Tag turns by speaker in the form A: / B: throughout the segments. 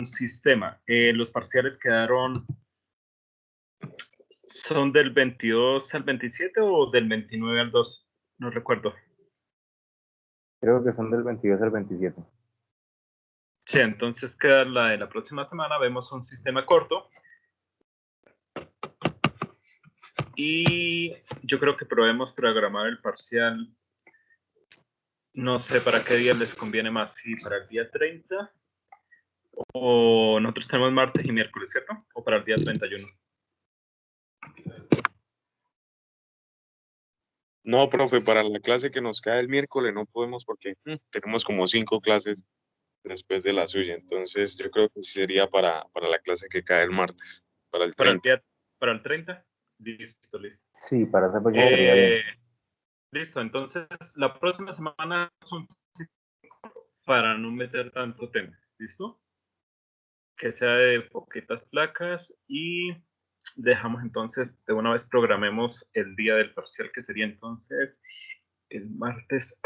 A: sistema. Los parciales ¿son del 22 al 27 o del 29 al 2? No recuerdo.
B: Creo que son del 22 al 27.
A: Sí, entonces queda la de la próxima semana. Vemos un sistema corto. Y yo creo que probemos programar el parcial. No sé para qué día les conviene más, si para el día 30 o nosotros tenemos martes y miércoles, ¿cierto? O para el día 31.
C: No, profe, para la clase que nos cae el miércoles no podemos porque tenemos como 5 clases después de la suya. Entonces yo creo que sí sería para la clase que cae el martes, para el 30.
A: Para el 30. Listo, listo.
B: Sí, para esa fecha sería bien.
A: Listo, entonces la próxima semana son para no meter tanto tema, ¿listo? Que sea de poquitas placas y dejamos entonces, de una vez programemos el día del parcial, que sería entonces el martes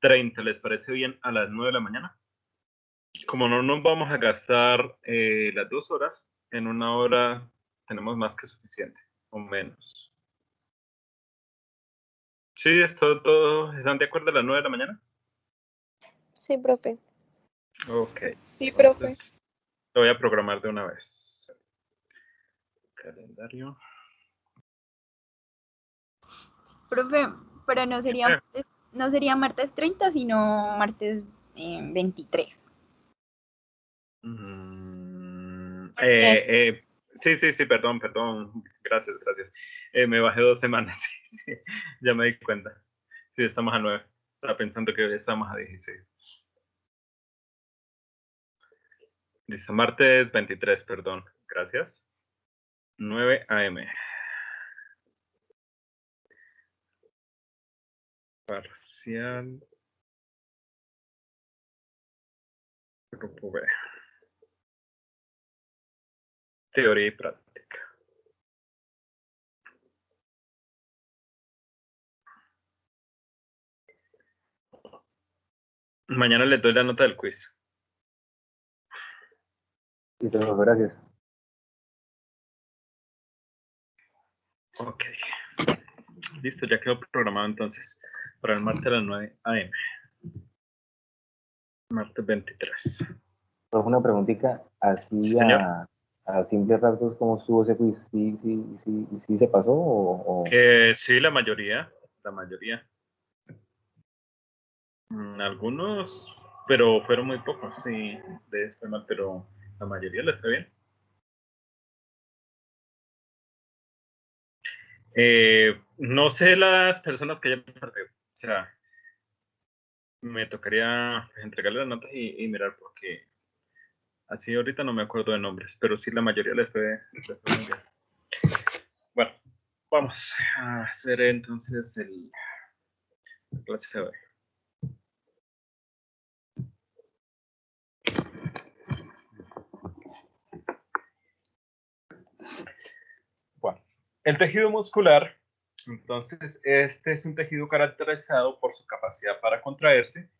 A: 30. ¿Les parece bien a las 9 de la mañana? Como no nos vamos a gastar las 2 horas, en 1 hora tenemos más que suficiente, o menos. Sí, ¿están de acuerdo a las 9 de la mañana?
D: Sí, profe.
A: Ok.
D: Sí, profe.
A: Entonces, lo voy a programar de una vez. Calendario.
E: Profe, pero no sería martes 30, sino martes 23.
A: Sí, perdón. Gracias. Me bajé 2 semanas, sí, ya me di cuenta. Sí, estamos a 9. Estaba pensando que hoy estamos a 16. Listo, martes 23, perdón. Gracias. 9 a.m. Parcial. Grupo B. Teoría y práctica. Mañana les doy la nota del quiz.
B: Listo, profe, gracias.
A: Ok. Listo, ya quedó programado entonces para el martes a las 9 a.m. Martes 23.
B: Profe, una preguntita, así
A: Sí, señor.
B: a simples rasgos, ¿cómo estuvo ese quiz? ¿Sí se pasó o...?
A: Sí, la mayoría. Algunos, pero fueron muy pocos, sí, de este mal, pero la mayoría les fue bien. No sé las personas que hayan perdido. O sea, me tocaría entregarle las notas y mirar porque así ahorita no me acuerdo de nombres, pero sí la mayoría les fue muy bien. Bueno, vamos a hacer entonces la clase de hoy. Bueno, el tejido muscular, entonces, este es un tejido caracterizado por su capacidad para contraerse,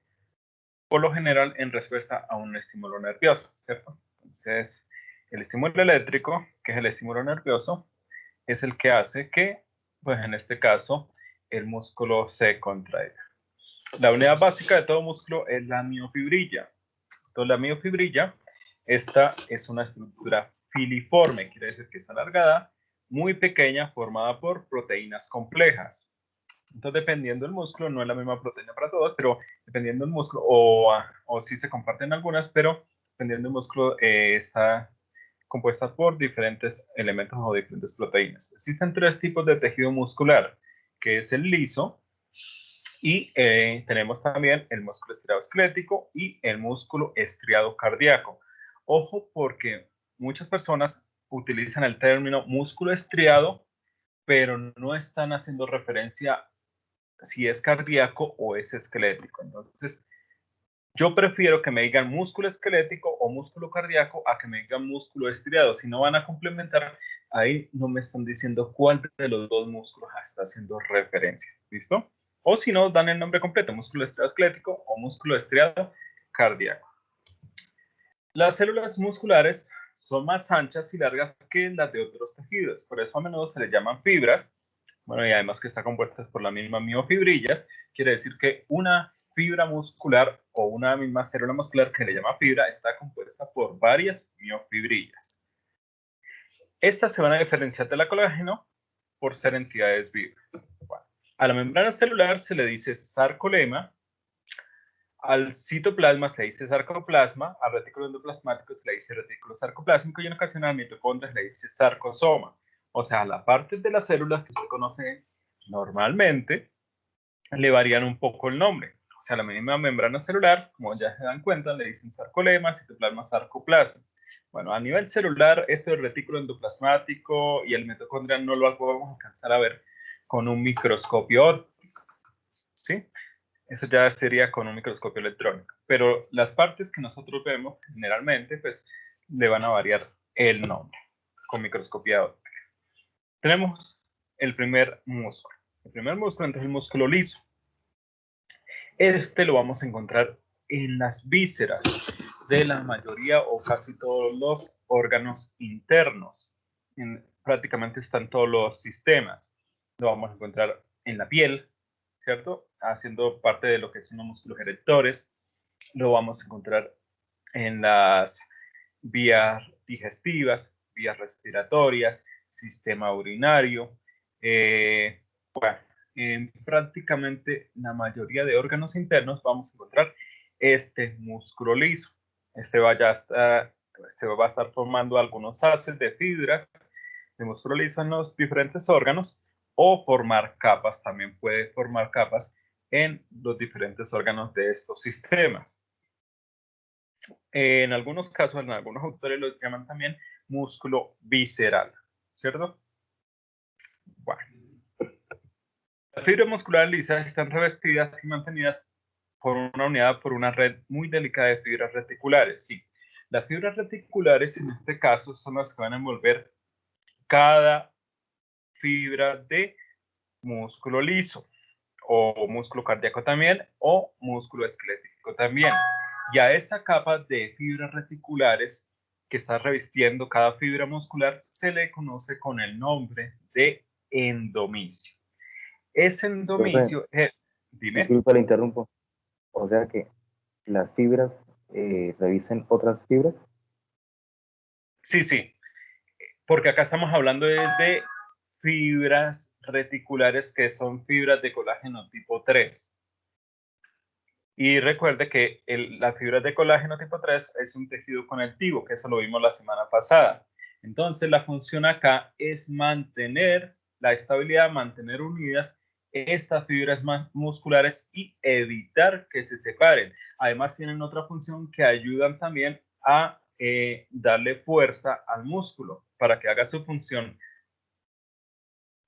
A: por lo general en respuesta a un estímulo nervioso, ¿cierto? Entonces, el estímulo eléctrico, que es el estímulo nervioso, es el que hace que, pues en este caso, el músculo se contraiga. La unidad básica de todo músculo es la miofibrilla. Entonces, la miofibrilla, esta es una estructura filiforme, quiere decir que es alargada, muy pequeña, formada por proteínas complejas. Entonces, dependiendo del músculo, no es la misma proteína para todos, pero dependiendo del músculo, o sí se comparten algunas, pero dependiendo del músculo, está compuesta por diferentes elementos o diferentes proteínas. Existen 3 tipos de tejido muscular, que es el liso, y tenemos también el músculo estriado esquelético y el músculo estriado cardíaco. Ojo, porque muchas personas utilizan el término músculo estriado, pero no están haciendo referencia si es cardíaco o es esquelético. Entonces, yo prefiero que me digan músculo esquelético o músculo cardíaco a que me digan músculo estriado. Si no van a complementar, ahí no me están diciendo cuál de los 2 músculos está haciendo referencia. ¿Listo? O si no, dan el nombre completo, músculo estriado esquelético o músculo estriado cardíaco. Las células musculares son más anchas y largas que las de otros tejidos, por eso a menudo se les llaman fibras. Bueno, y además que están compuestas por las mismas miofibrillas, quiere decir que una fibra muscular o una misma célula muscular que le llama fibra está compuesta por varias miofibrillas. Estas se van a diferenciar de la colágeno por ser entidades vivas. Bueno, a la membrana celular se le dice sarcolema, al citoplasma se le dice sarcoplasma, al retículo endoplasmático se le dice retículo sarcoplásmico y en ocasiones al mitocondria se le dice sarcosoma. O sea, la parte de las células que usted conoce normalmente le varían un poco el nombre. O sea, la misma membrana celular, como ya se dan cuenta, le dicen sarcolema, citoplasma, sarcoplasma. Bueno, a nivel celular, esto del retículo endoplasmático y el mitocondria no lo podemos alcanzar a ver con un microscopio óptico, ¿sí? Eso ya sería con un microscopio electrónico. Pero las partes que nosotros vemos generalmente, pues, le van a variar el nombre con microscopía óptica. Tenemos el primer músculo. El primer músculo entonces es el músculo liso. Este lo vamos a encontrar en las vísceras de la mayoría o casi todos los órganos internos. Prácticamente están todos los sistemas. Lo vamos a encontrar en la piel, ¿cierto? Haciendo parte de lo que son los músculos erectores. Lo vamos a encontrar en las vías digestivas, vías respiratorias, sistema urinario. Bueno, en prácticamente la mayoría de órganos internos vamos a encontrar este músculo liso. Se va a estar formando algunos haces de fibras de músculo liso en los diferentes órganos o formar capas, también puede formar capas en los diferentes órganos de estos sistemas. En algunos casos, en algunos autores lo llaman también músculo visceral, ¿cierto? Bueno. Las fibras musculares lisas están revestidas y mantenidas por una unidad, por una red muy delicada de fibras reticulares. Sí, las fibras reticulares en este caso son las que van a envolver cada fibra de músculo liso o músculo cardíaco también o músculo esquelético también. Y a esa capa de fibras reticulares que está revistiendo cada fibra muscular se le conoce con el nombre de endomisio. Ese endomisio, dime.
B: Disculpa, le interrumpo. O sea que las fibras revisen otras fibras.
A: Sí, sí, porque acá estamos hablando de fibras reticulares que son fibras de colágeno tipo 3. Y recuerde que las fibras de colágeno tipo 3 es un tejido conectivo, que eso lo vimos la semana pasada. Entonces, la función acá es mantener la estabilidad, mantener unidas estas fibras musculares y evitar que se separen. Además, tienen otra función que ayudan también a darle fuerza al músculo para que haga su función.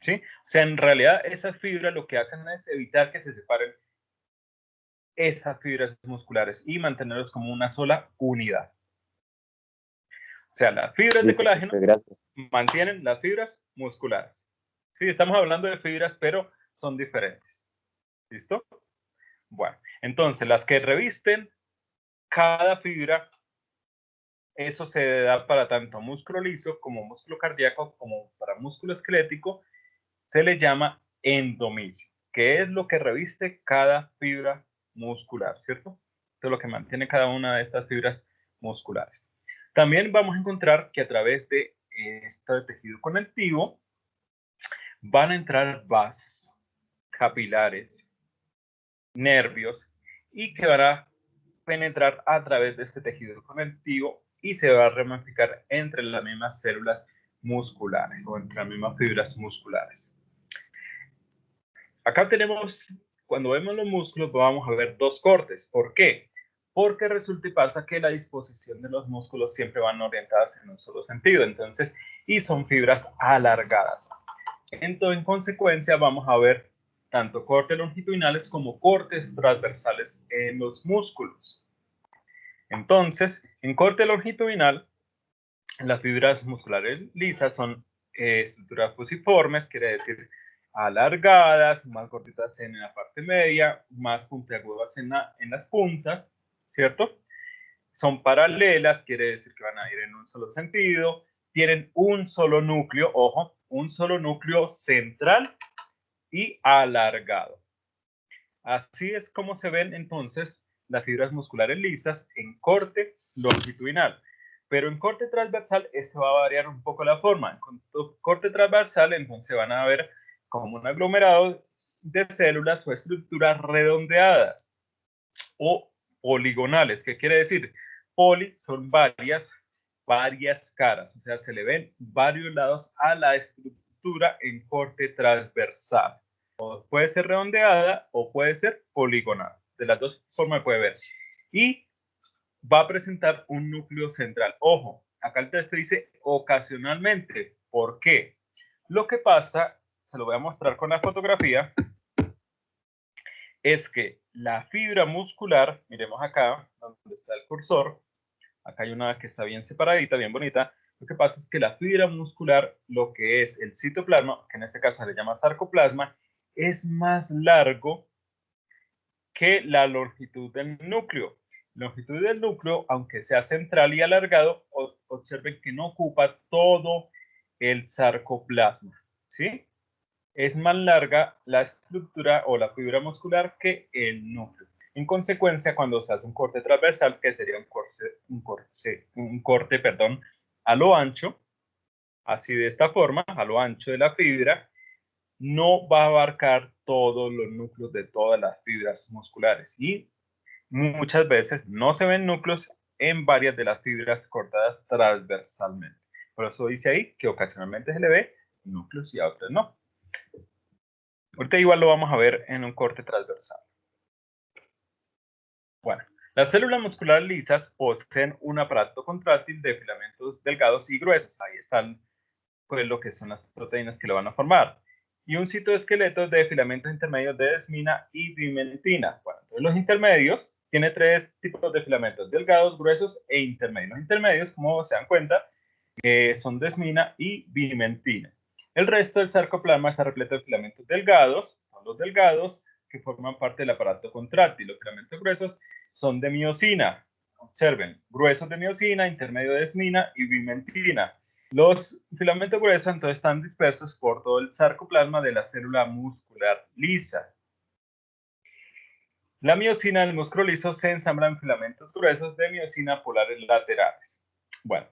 A: ¿Sí? O sea, en realidad, esas fibras lo que hacen es evitar que se separen esas fibras musculares y mantenerlos como una sola unidad. O sea, las fibras de colágeno mantienen las fibras musculares. Sí, estamos hablando de fibras, pero son diferentes. ¿Listo? Bueno, entonces las que revisten cada fibra, eso se da para tanto músculo liso como músculo cardíaco, como para músculo esquelético, se le llama endomisio, que es lo que reviste cada fibra muscular, ¿cierto? Esto es lo que mantiene cada una de estas fibras musculares. También vamos a encontrar que a través de este tejido conectivo van a entrar vasos, capilares, nervios y que van a penetrar a través de este tejido conectivo y se va a ramificar entre las mismas células musculares o entre las mismas fibras musculares. Acá tenemos, cuando vemos los músculos, vamos a ver dos cortes. ¿Por qué? Porque resulta y pasa que la disposición de los músculos siempre van orientadas en un solo sentido, entonces, y son fibras alargadas. Entonces, en consecuencia, vamos a ver tanto cortes longitudinales como cortes transversales en los músculos. Entonces, en corte longitudinal, las fibras musculares lisas son estructuras fusiformes, quiere decir alargadas, más cortitas en la parte media, más puntiagudas en las puntas, ¿cierto? son paralelas, quiere decir que van a ir en un solo sentido, tienen un solo núcleo, ojo, un solo núcleo central y alargado. Así es como se ven entonces las fibras musculares lisas en corte longitudinal. Pero en corte transversal esto va a variar un poco la forma. En corte transversal entonces van a ver como un aglomerado de células o estructuras redondeadas o poligonales. ¿Qué quiere decir? Poli son varias caras, o sea, se le ven varios lados a la estructura en corte transversal. O puede ser redondeada o puede ser poligonal. De las dos formas puede ver. Y va a presentar un núcleo central. Ojo, acá el texto dice ocasionalmente. ¿Por qué? Lo que pasa, se lo voy a mostrar con la fotografía, es que la fibra muscular, miremos acá, donde está el cursor, acá hay una que está bien separadita, bien bonita. Lo que pasa es que la fibra muscular, lo que es el citoplasma, que en este caso se le llama sarcoplasma, es más largo que la longitud del núcleo. La longitud del núcleo, aunque sea central y alargado, observen que no ocupa todo el sarcoplasma, ¿sí? Es más larga la estructura o la fibra muscular que el núcleo. En consecuencia, cuando se hace un corte transversal, que sería un corte, a lo ancho, así de esta forma, a lo ancho de la fibra, no va a abarcar todos los núcleos de todas las fibras musculares y muchas veces no se ven núcleos en varias de las fibras cortadas transversalmente. Por eso dice ahí que ocasionalmente se le ve núcleos y a otros no. Ahorita igual lo vamos a ver en un corte transversal. Bueno, las células musculares lisas poseen un aparato contráctil de filamentos delgados y gruesos. Ahí están pues, lo que son las proteínas que lo van a formar. Y un citoesqueleto de filamentos intermedios de desmina y bimentina. Bueno, entonces los intermedios tiene tres tipos de filamentos: delgados, gruesos e intermedios. Los intermedios, como se dan cuenta, son desmina y bimentina. El resto del sarcoplasma está repleto de filamentos delgados, son los delgados que forman parte del aparato contráctil. Los filamentos gruesos son de miosina. Observen, gruesos de miosina, intermedio de desmina y bimentina. Los filamentos gruesos entonces están dispersos por todo el sarcoplasma de la célula muscular lisa. La miosina del músculo liso se ensambla en filamentos gruesos de miosina polares laterales. Bueno,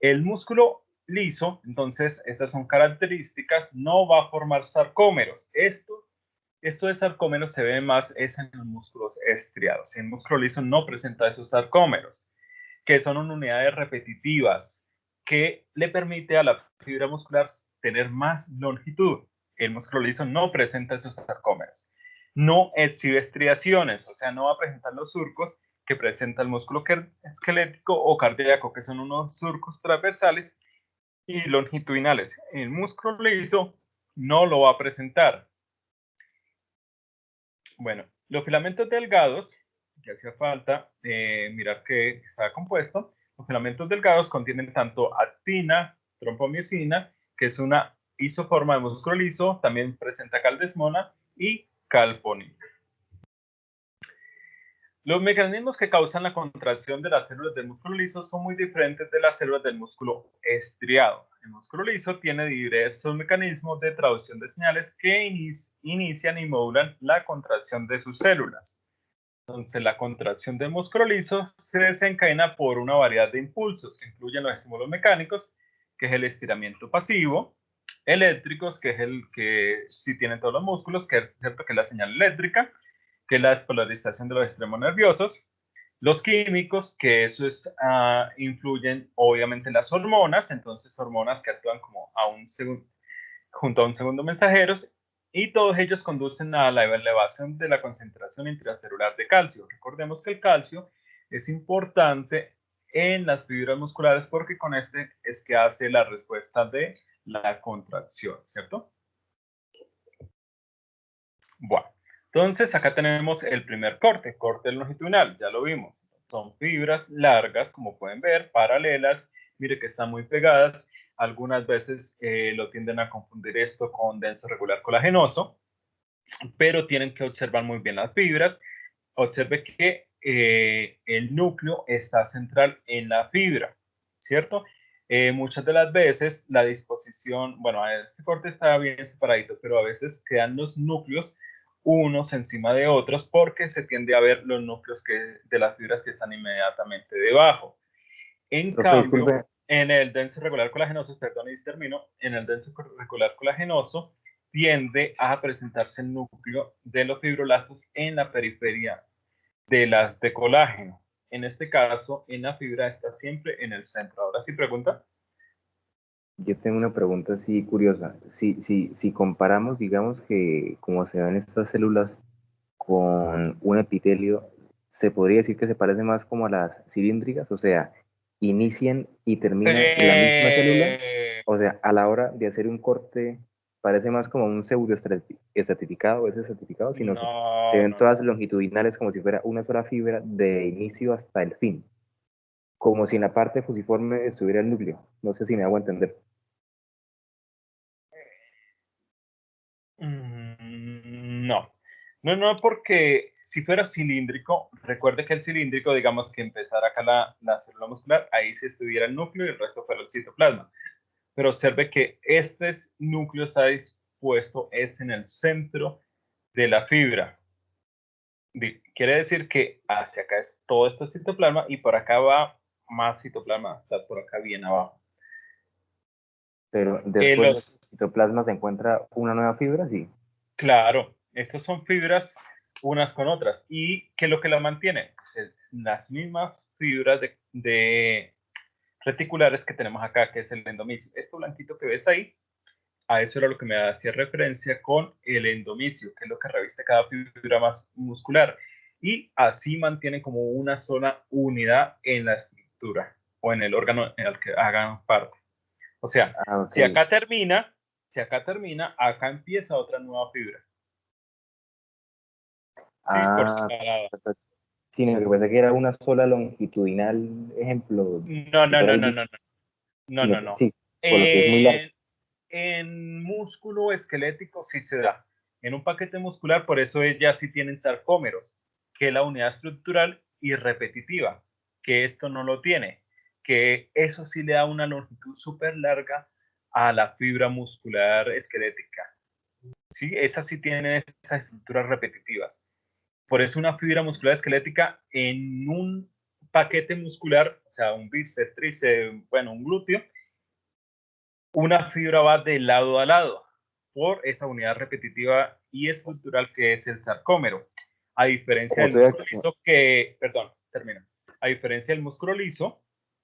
A: el músculo liso, entonces, estas son características, no va a formar sarcómeros. Esto de sarcómeros se ve más es en los músculos estriados. El músculo liso no presenta esos sarcómeros, que son unidades repetitivas, que le permite a la fibra muscular tener más longitud. El músculo liso no presenta esos sarcómeros. No exhibe estriaciones, o sea, no va a presentar los surcos que presenta el músculo esquelético o cardíaco, que son unos surcos transversales y longitudinales. El músculo liso no lo va a presentar. Bueno, los filamentos delgados, que hacía falta mirar que está compuesto, los filamentos delgados contienen tanto actina, trompomiosina, que es una isoforma de músculo liso, también presenta caldesmona y calponina. Los mecanismos que causan la contracción de las células del músculo liso son muy diferentes de las células del músculo estriado. El músculo liso tiene diversos mecanismos de traducción de señales que inician y modulan la contracción de sus células. Entonces, la contracción del músculo liso se desencadena por una variedad de impulsos que incluyen los estímulos mecánicos, que es el estiramiento pasivo, eléctricos, que es el que sí tienen todos los músculos, que es cierto que es la señal eléctrica, que es la despolarización de los extremos nerviosos, los químicos, que eso es, influyen obviamente en las hormonas, entonces hormonas que actúan como junto a un segundo mensajeros, y todos ellos conducen a la elevación de la concentración intracelular de calcio. Recordemos que el calcio es importante en las fibras musculares porque con este es que hace la respuesta de la contracción, ¿cierto? Bueno, entonces acá tenemos el primer corte longitudinal, ya lo vimos. Son fibras largas, como pueden ver, paralelas, mire que están muy pegadas. Algunas veces lo tienden a confundir esto con denso regular colagenoso, pero tienen que observar muy bien las fibras. Observe que el núcleo está central en la fibra, ¿cierto? Muchas de las veces la disposición, bueno, este corte está bien separadito, pero a veces quedan los núcleos unos encima de otros porque se tiende a ver los núcleos de las fibras que están inmediatamente debajo. En
B: Profe,
A: cambio,
B: disculpe,
A: en el denso regular colagenoso, perdón, y termino, en el denso regular colagenoso tiende a presentarse el núcleo de los fibroblastos en la periferia de las de colágeno. En este caso, en la fibra está siempre en el centro. Ahora sí pregunta.
B: yo tengo una pregunta así curiosa. Si comparamos, digamos que como se ven estas células con un epitelio, ¿se podría decir que se parece más como a las cilíndricas? O sea, inician y terminan en la misma célula. O sea, a la hora de hacer un corte, parece más como un pseudoestratificado, ese estratificado, sino que se
A: No,
B: ven
A: no, no.
B: todas longitudinales como si fuera una sola fibra de inicio hasta el fin. Como si en la parte fusiforme estuviera el núcleo. No sé si me hago entender.
A: No, no, porque si fuera cilíndrico, recuerde que el cilíndrico, digamos que empezara acá la célula muscular, ahí sí estuviera el núcleo y el resto fuera el citoplasma. Pero observe que este núcleo está dispuesto, es en el centro de la fibra. Quiere decir que hacia acá es todo este citoplasma y por acá va más citoplasma, está por acá bien abajo.
B: Pero después del
A: Los
B: citoplasma se encuentra una nueva fibra, sí.
A: Claro, estas son fibras unas con otras. ¿Y qué es lo que la mantiene? Pues, las mismas fibras de reticulares que tenemos acá, que es el endomisio. Esto blanquito que ves ahí, a eso era lo que me hacía referencia con el endomisio, que es lo que reviste cada fibra más muscular. Y así mantiene como una sola unidad en la estructura o en el órgano en el que hagan parte. O sea,
B: Ah, ok.
A: si acá termina, acá empieza otra nueva fibra. Sí, por
B: Ah,
A: separado.
B: perfecto. Sí, me pensé que era una sola longitudinal, ejemplo,
A: No,
B: si
A: no,
B: fuera
A: no,
B: el
A: no, no, no, no,
B: sino
A: no,
B: que
A: no.
B: sí, por lo que es muy largo.
A: En músculo esquelético sí se da. En un paquete muscular, por eso ya sí tienen sarcómeros, que es la unidad estructural y repetitiva, que esto no lo tiene, que eso sí le da una longitud súper larga a la fibra muscular esquelética. Sí, esas sí tienen esas estructuras repetitivas. Por eso una fibra muscular esquelética en un paquete muscular, o sea, un bíceps, tríceps, bueno, un glúteo, una fibra va de lado a lado por esa unidad repetitiva y estructural que es el sarcómero. A diferencia
B: O
A: del
B: sea
A: músculo
B: que,
A: liso perdón, termino. A diferencia del músculo liso,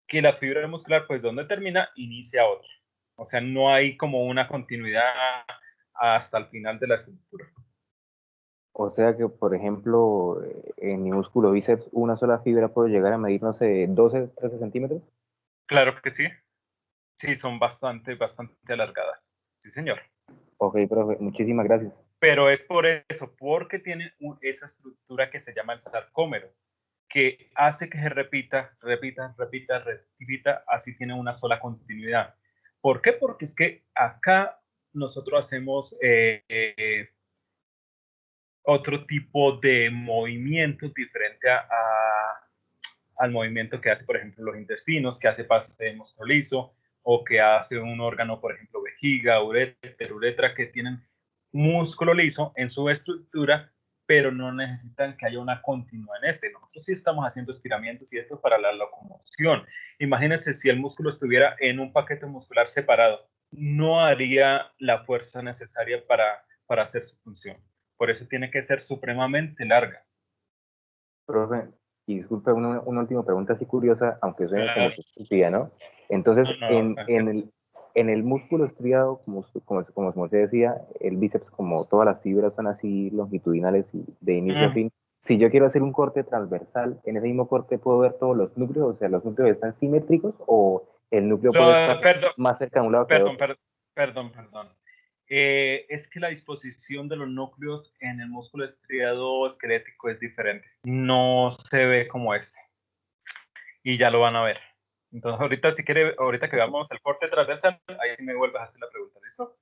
A: que la fibra muscular, pues donde termina, inicia otra. O sea, no hay como una continuidad hasta el final de la estructura.
B: o sea que, por ejemplo, en mi músculo bíceps, una sola fibra puede llegar a medir, no sé, 12, 13 centímetros.
A: Claro que sí. Sí, son bastante alargadas. Sí, señor.
B: Ok, profe, muchísimas gracias.
A: Pero es por eso, porque tiene esa estructura que se llama el sarcómero, que hace que se repita, así tiene una sola continuidad. ¿Por qué? Porque es que acá nosotros hacemos otro tipo de movimiento diferente al movimiento que hace, por ejemplo, los intestinos, que hace parte del músculo liso, o que hace un órgano, por ejemplo, vejiga, uretra, que tienen músculo liso en su estructura, pero no necesitan que haya una continua en este. Nosotros sí estamos haciendo estiramientos y esto es para la locomoción. Imagínense si el músculo estuviera en un paquete muscular separado, no haría la fuerza necesaria para hacer su función. Por eso tiene que ser supremamente larga.
B: Profe, y disculpe una última pregunta así curiosa, aunque suene como
A: Claro.
B: que estúpida, ¿no? Entonces,
A: No,
B: en el músculo estriado, como usted decía, el bíceps, como todas las fibras son así longitudinales y de inicio a fin. Si yo quiero hacer un corte transversal, en ese mismo corte puedo ver todos los núcleos, o sea, los núcleos están simétricos o el núcleo puede estar
A: perdón,
B: más cerca de un lado que de
A: perdón,
B: otro.
A: perdón. Es que la disposición de los núcleos en el músculo estriado esquelético es diferente. No se ve como este. Y ya lo van a ver. Entonces, ahorita, si quiere, ahorita que veamos el corte transversal, ahí sí me vuelves a hacer la pregunta. ¿Listo?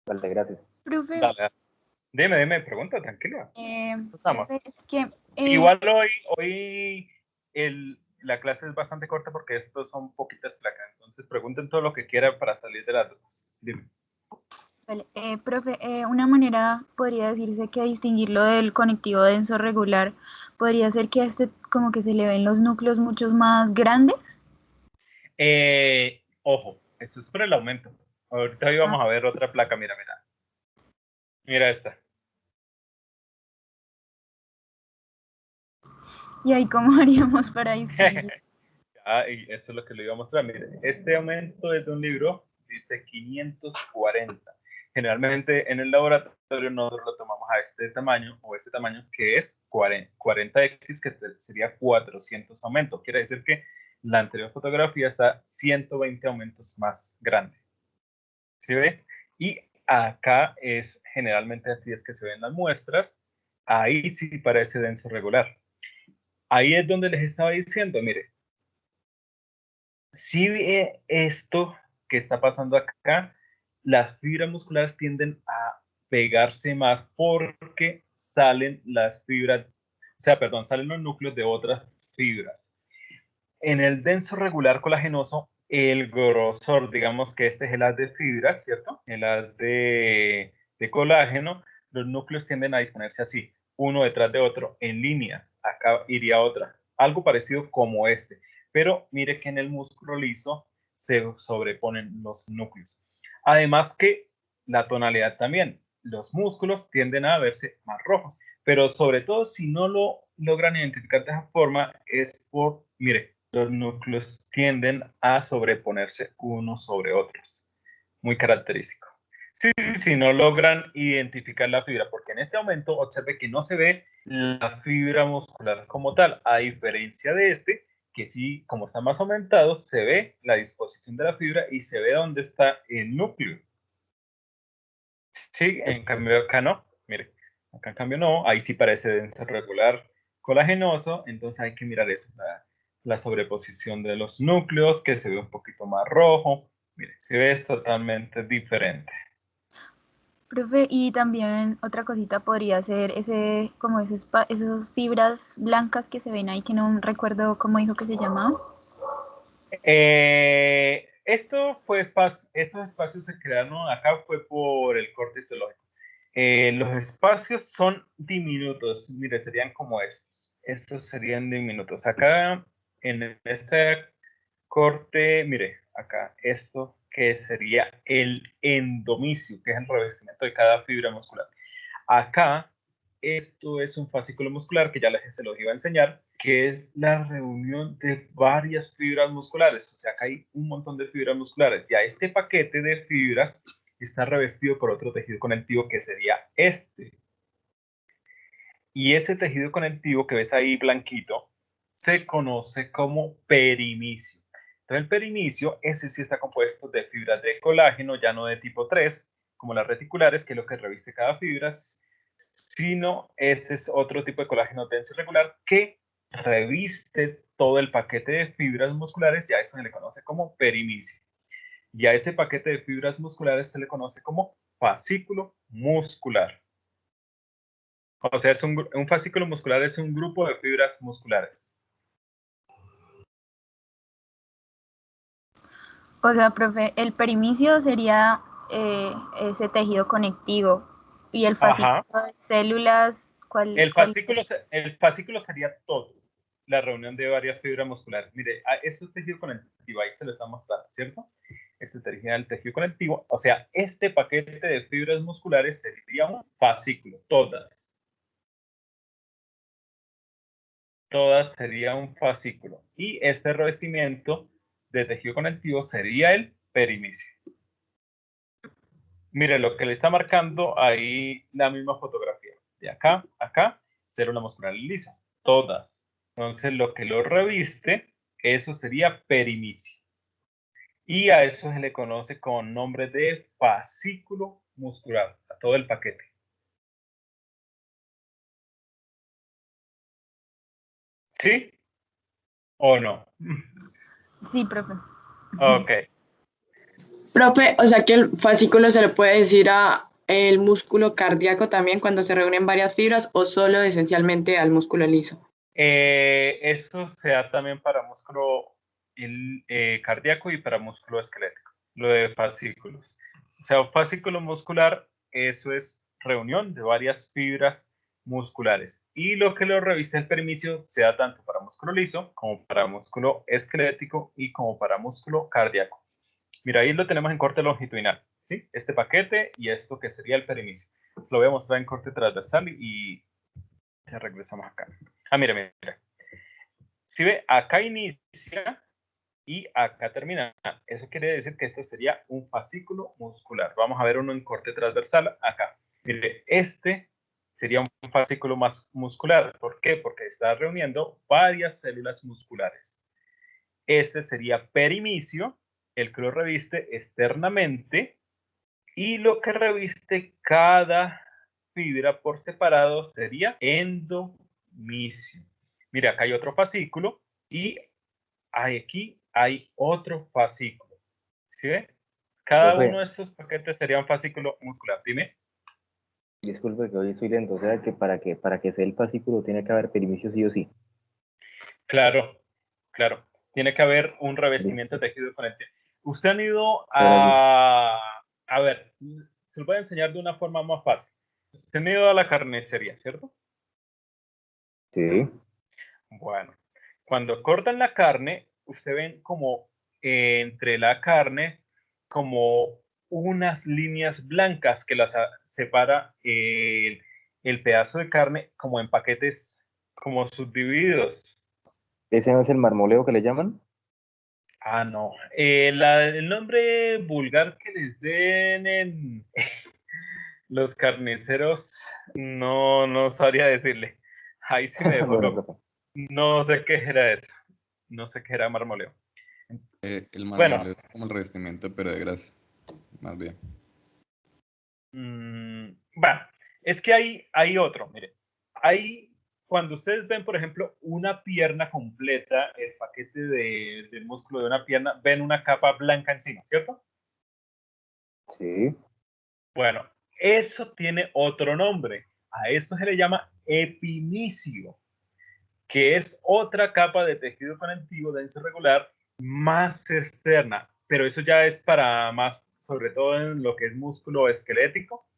B: Vale, gracias.
E: Profe,
A: Dale. Dime, pregunta, tranquilo. Estamos.
E: Profe, es que
A: Igual hoy la clase es bastante corta porque estos son poquitas placas, entonces pregunten todo lo que quieran para salir de las dudas. Dime.
E: vale, profe, una manera podría decirse que distinguirlo del conectivo denso regular podría ser que a este como que se le ven los núcleos muchos más grandes.
A: Ojo, esto es por el aumento. Ahorita hoy vamos a ver otra placa, mira. Mira esta.
E: ¿Y ahí cómo haríamos para distinguir?
A: Y eso es lo que le iba a mostrar. Mire, este aumento es de un libro, dice 540. Generalmente en el laboratorio nosotros lo tomamos a este tamaño o este tamaño que es 40x, que sería 400 aumentos. Quiere decir que la anterior fotografía está 120 aumentos más grande. ¿Sí ve? Y acá es generalmente así es que se ven las muestras. Ahí sí parece denso regular. Ahí es donde les estaba diciendo, mire, si ve esto que está pasando acá, las fibras musculares tienden a pegarse más porque salen las fibras, salen los núcleos de otras fibras. En el denso regular colagenoso, el grosor, digamos que este es el haz de fibras, ¿cierto? El haz de colágeno, los núcleos tienden a disponerse así, uno detrás de otro, en línea. Acá iría otra, algo parecido como este. Pero mire que en el músculo liso se sobreponen los núcleos. Además que la tonalidad también. Los músculos tienden a verse más rojos. Pero sobre todo, si no lo logran identificar de esa forma, es por, mire, los núcleos tienden a sobreponerse unos sobre otros. Muy característico. Si no logran identificar la fibra, porque en este momento observe que no se ve la fibra muscular como tal, a diferencia de este, que sí, como está más aumentado, se ve la disposición de la fibra y se ve dónde está el núcleo. Sí, en cambio acá no, mire, acá en cambio no, ahí sí parece denso regular colagenoso, entonces hay que mirar eso, la sobreposición de los núcleos, que se ve un poquito más rojo, mire, se ve totalmente diferente.
E: Profe, y también otra cosita podría ser como esas fibras blancas que se ven ahí, que no recuerdo cómo dijo que se llamaba.
A: Estos espacios se crearon acá fue por el corte histológico. Los espacios son diminutos, mire, serían como estos. Estos serían diminutos. Acá en este corte, mire, acá esto que sería el endomisio, que es el revestimiento de cada fibra muscular. Acá, esto es un fascículo muscular que ya se los iba a enseñar, que es la reunión de varias fibras musculares. O sea, acá hay un montón de fibras musculares. Ya este paquete de fibras está revestido por otro tejido conectivo que sería este. Y ese tejido conectivo que ves ahí blanquito se conoce como perimicio. Entonces el perimicio, ese sí está compuesto de fibras de colágeno, ya no de tipo 3, como las reticulares, que es lo que reviste cada fibra, sino este es otro tipo de colágeno denso y regular que reviste todo el paquete de fibras musculares, ya eso se le conoce como perimicio. Y a ese paquete de fibras musculares se le conoce como fascículo muscular. O sea, un fascículo muscular es un grupo de fibras musculares.
E: O sea, profe, el perimicio sería ese tejido conectivo y el fascículo de células,
A: El fascículo sería todo, la reunión de varias fibras musculares. Mire, eso es tejido conectivo, ahí se lo está mostrando, ¿cierto? Este sería el tejido conectivo. O sea, este paquete de fibras musculares sería un fascículo, todas. Todas sería un fascículo. Y este revestimiento de tejido conectivo sería el perimicio. Mire, lo que le está marcando ahí la misma fotografía. De acá, acá, células musculares lisas. Todas. Entonces, lo que lo reviste, eso sería perimicio. Y a eso se le conoce con nombre de fascículo muscular, a todo el paquete. ¿Sí o no?
E: Sí, profe.
A: Ok.
F: Profe, o sea que el fascículo se le puede decir a el músculo cardíaco también cuando se reúnen varias fibras o solo esencialmente al músculo liso?
A: Eso se da también para músculo cardíaco y para músculo esquelético, lo de fascículos. O sea, un fascículo muscular, eso es reunión de varias fibras musculares. Y lo que lo reviste el perimicio se da tanto para músculo liso como para músculo esquelético y como para músculo cardíaco. Mira, ahí lo tenemos en corte longitudinal, ¿sí? Este paquete y esto que sería el perimicio. Lo voy a mostrar en corte transversal y ya regresamos acá. Mira, mira. Si ve, acá inicia y acá termina. Eso quiere decir que este sería un fascículo muscular. Vamos a ver uno en corte transversal acá. Mire, este sería un fascículo más muscular. ¿Por qué? Porque está reuniendo varias células musculares. Este sería perimicio, el que lo reviste externamente, y lo que reviste cada fibra por separado sería endomicio. Mira, acá hay otro fascículo y aquí hay otro fascículo. ¿Sí ve? Cada
B: Profe,
A: uno de estos paquetes sería un fascículo muscular. Dime.
B: disculpe que hoy estoy lento, o sea que para que sea el fascículo tiene que haber perimicio sí o sí.
A: Claro, claro. Tiene que haber un revestimiento
B: Listo.
A: de tejido conectivo. Usted han ido
B: Ahora sí.
A: a ver, se lo voy a enseñar de una forma más fácil. Usted han ido a la carnicería, ¿cierto?
B: Sí.
A: Bueno, cuando cortan la carne, usted ven como entre la carne como unas líneas blancas que las separa el pedazo de carne como en paquetes como subdivididos.
B: ¿Ese no es el marmoleo que le llaman?
A: No. El nombre vulgar que les den en los carniceros, no sabría decirle. Ahí sí me dejó
B: Bueno,
A: loco.
B: profe.
A: No sé qué era eso. No sé qué era marmoleo.
G: El
A: Bueno,
G: marmoleo es como el revestimiento, pero de grasa, más bien.
A: bueno, es que hay otro, mire. Hay, cuando ustedes ven, por ejemplo, una pierna completa, el paquete del músculo de una pierna, ven una capa blanca encima, ¿cierto?
B: Sí.
A: Bueno, eso tiene otro nombre. A eso se le llama epimicio, que es otra capa de tejido conectivo denso regular más externa, pero eso ya es para más, sobre todo en lo que es músculo esquelético,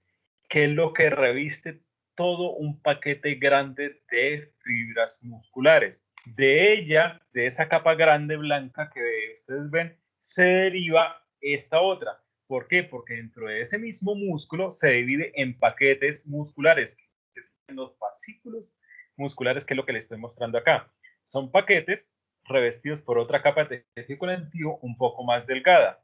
A: que es lo que reviste todo un paquete grande de fibras musculares. De ella, de esa capa grande blanca que ustedes ven, se deriva esta otra. ¿Por qué? Porque dentro de ese mismo músculo se divide en paquetes musculares, que son los fascículos musculares, que es lo que les estoy mostrando acá. Son paquetes revestidos por otra capa de tejido conectivo un poco más delgada.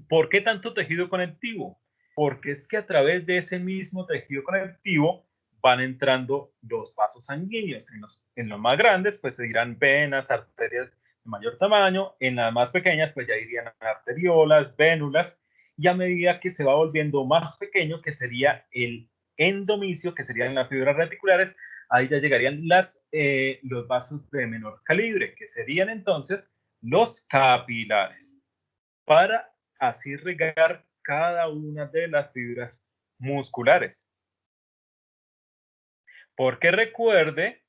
A: ¿Por qué tanto tejido conectivo? Porque es que a través de ese mismo tejido conectivo van entrando los vasos sanguíneos. En los más grandes, pues se dirán venas, arterias de mayor tamaño. En las más pequeñas, pues ya irían arteriolas, vénulas. Y a medida que se va volviendo más pequeño, que sería el endomicio, que serían las fibras reticulares, ahí ya llegarían los vasos de menor calibre, que serían entonces los capilares, para así regar cada una de las fibras musculares. Porque recuerde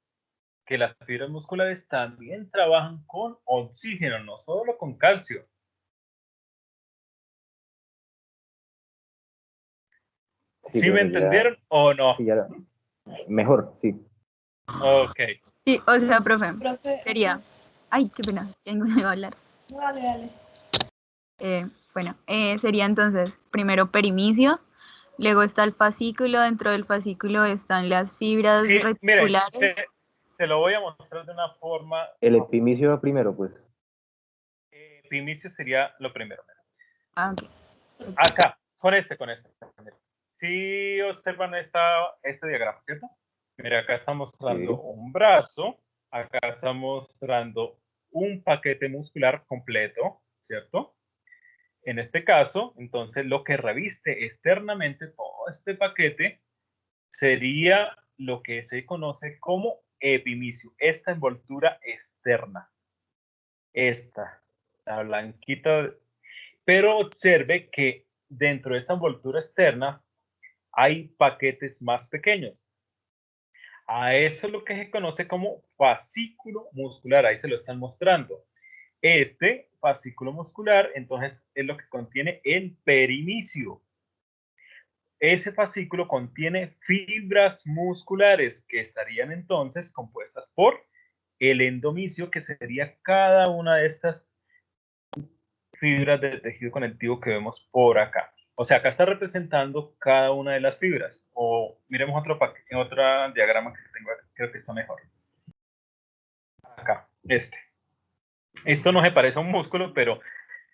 A: que las fibras musculares también trabajan con oxígeno, no solo con calcio.
B: Sí,
A: ¿Sí me
B: profe, ya.
A: entendieron o no?
B: Sí, ya. Mejor, sí.
A: Ok.
E: Sí, o sea, profe,
D: Profe,
E: sería. Ay, qué pena, tengo que hablar.
D: dale, dale.
E: Bueno, sería entonces primero perimicio, luego está el fascículo, dentro del fascículo están las fibras
A: Sí, mire,
E: reticulares.
A: se lo voy a mostrar de una forma.
B: El epimicio va primero, pues.
A: Epimicio sería lo primero.
E: Ah, ok.
A: Acá, con este. Si observan este diagrama, ¿cierto? Mira, acá está mostrando
B: Sí.
A: un brazo, acá está mostrando un paquete muscular completo, ¿cierto? En este caso, entonces, lo que reviste externamente todo este paquete sería lo que se conoce como epimicio, esta envoltura externa, la blanquita. Pero observe que dentro de esta envoltura externa hay paquetes más pequeños. A eso es lo que se conoce como fascículo muscular. Ahí se lo están mostrando. Este fascículo muscular, entonces, es lo que contiene el perimicio. Ese fascículo contiene fibras musculares que estarían entonces compuestas por el endomicio, que sería cada una de estas fibras del tejido conectivo que vemos por acá. O sea, acá está representando cada una de las fibras. O miremos otro diagrama que tengo acá, creo que está mejor. Acá, este. Esto no se parece a un músculo, pero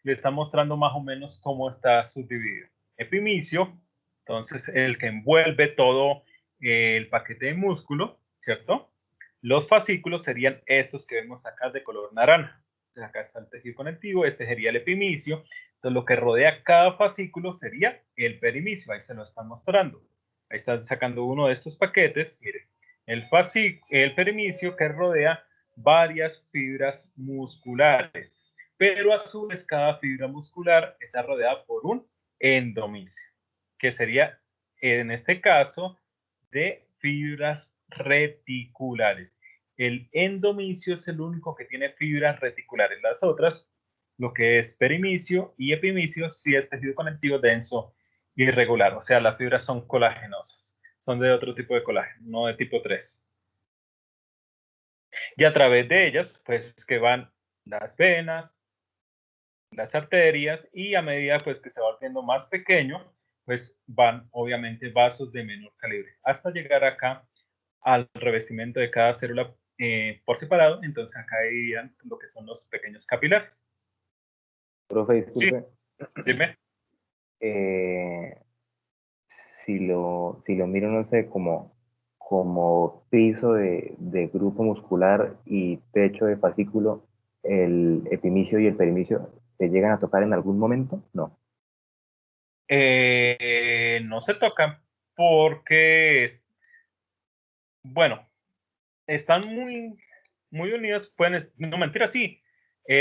A: le está mostrando más o menos cómo está subdividido. Epimicio, entonces el que envuelve todo el paquete de músculo, ¿cierto? Los fascículos serían estos que vemos acá de color naranja. Entonces acá está el tejido conectivo, este sería el epimicio. Entonces lo que rodea cada fascículo sería el perimicio. Ahí se lo están mostrando. Ahí están sacando uno de estos paquetes. Miren, el perimicio que rodea varias fibras musculares, pero a su vez cada fibra muscular está rodeada por un endomicio, que sería en este caso de fibras reticulares. El endomicio es el único que tiene fibras reticulares. Las otras, lo que es perimicio y epimicio, sí es tejido conectivo denso y irregular, o sea, las fibras son colagenosas, son de otro tipo de colágeno, no de tipo 3. Y a través de ellas, pues, que van las venas, las arterias, y a medida, pues, que se va volviendo más pequeño, pues, van, obviamente, vasos de menor calibre, hasta llegar acá al revestimiento de cada célula por separado. Entonces, acá irían lo que son los pequeños capilares.
B: Profe, disculpe.
A: Sí, dime.
B: Si lo miro, no sé, como piso de grupo muscular y techo de fascículo, el epimicio y el perimicio, ¿se llegan a tocar en algún momento? No.
A: No se tocan porque, bueno, están muy unidos. Pueden, no, mentira, sí.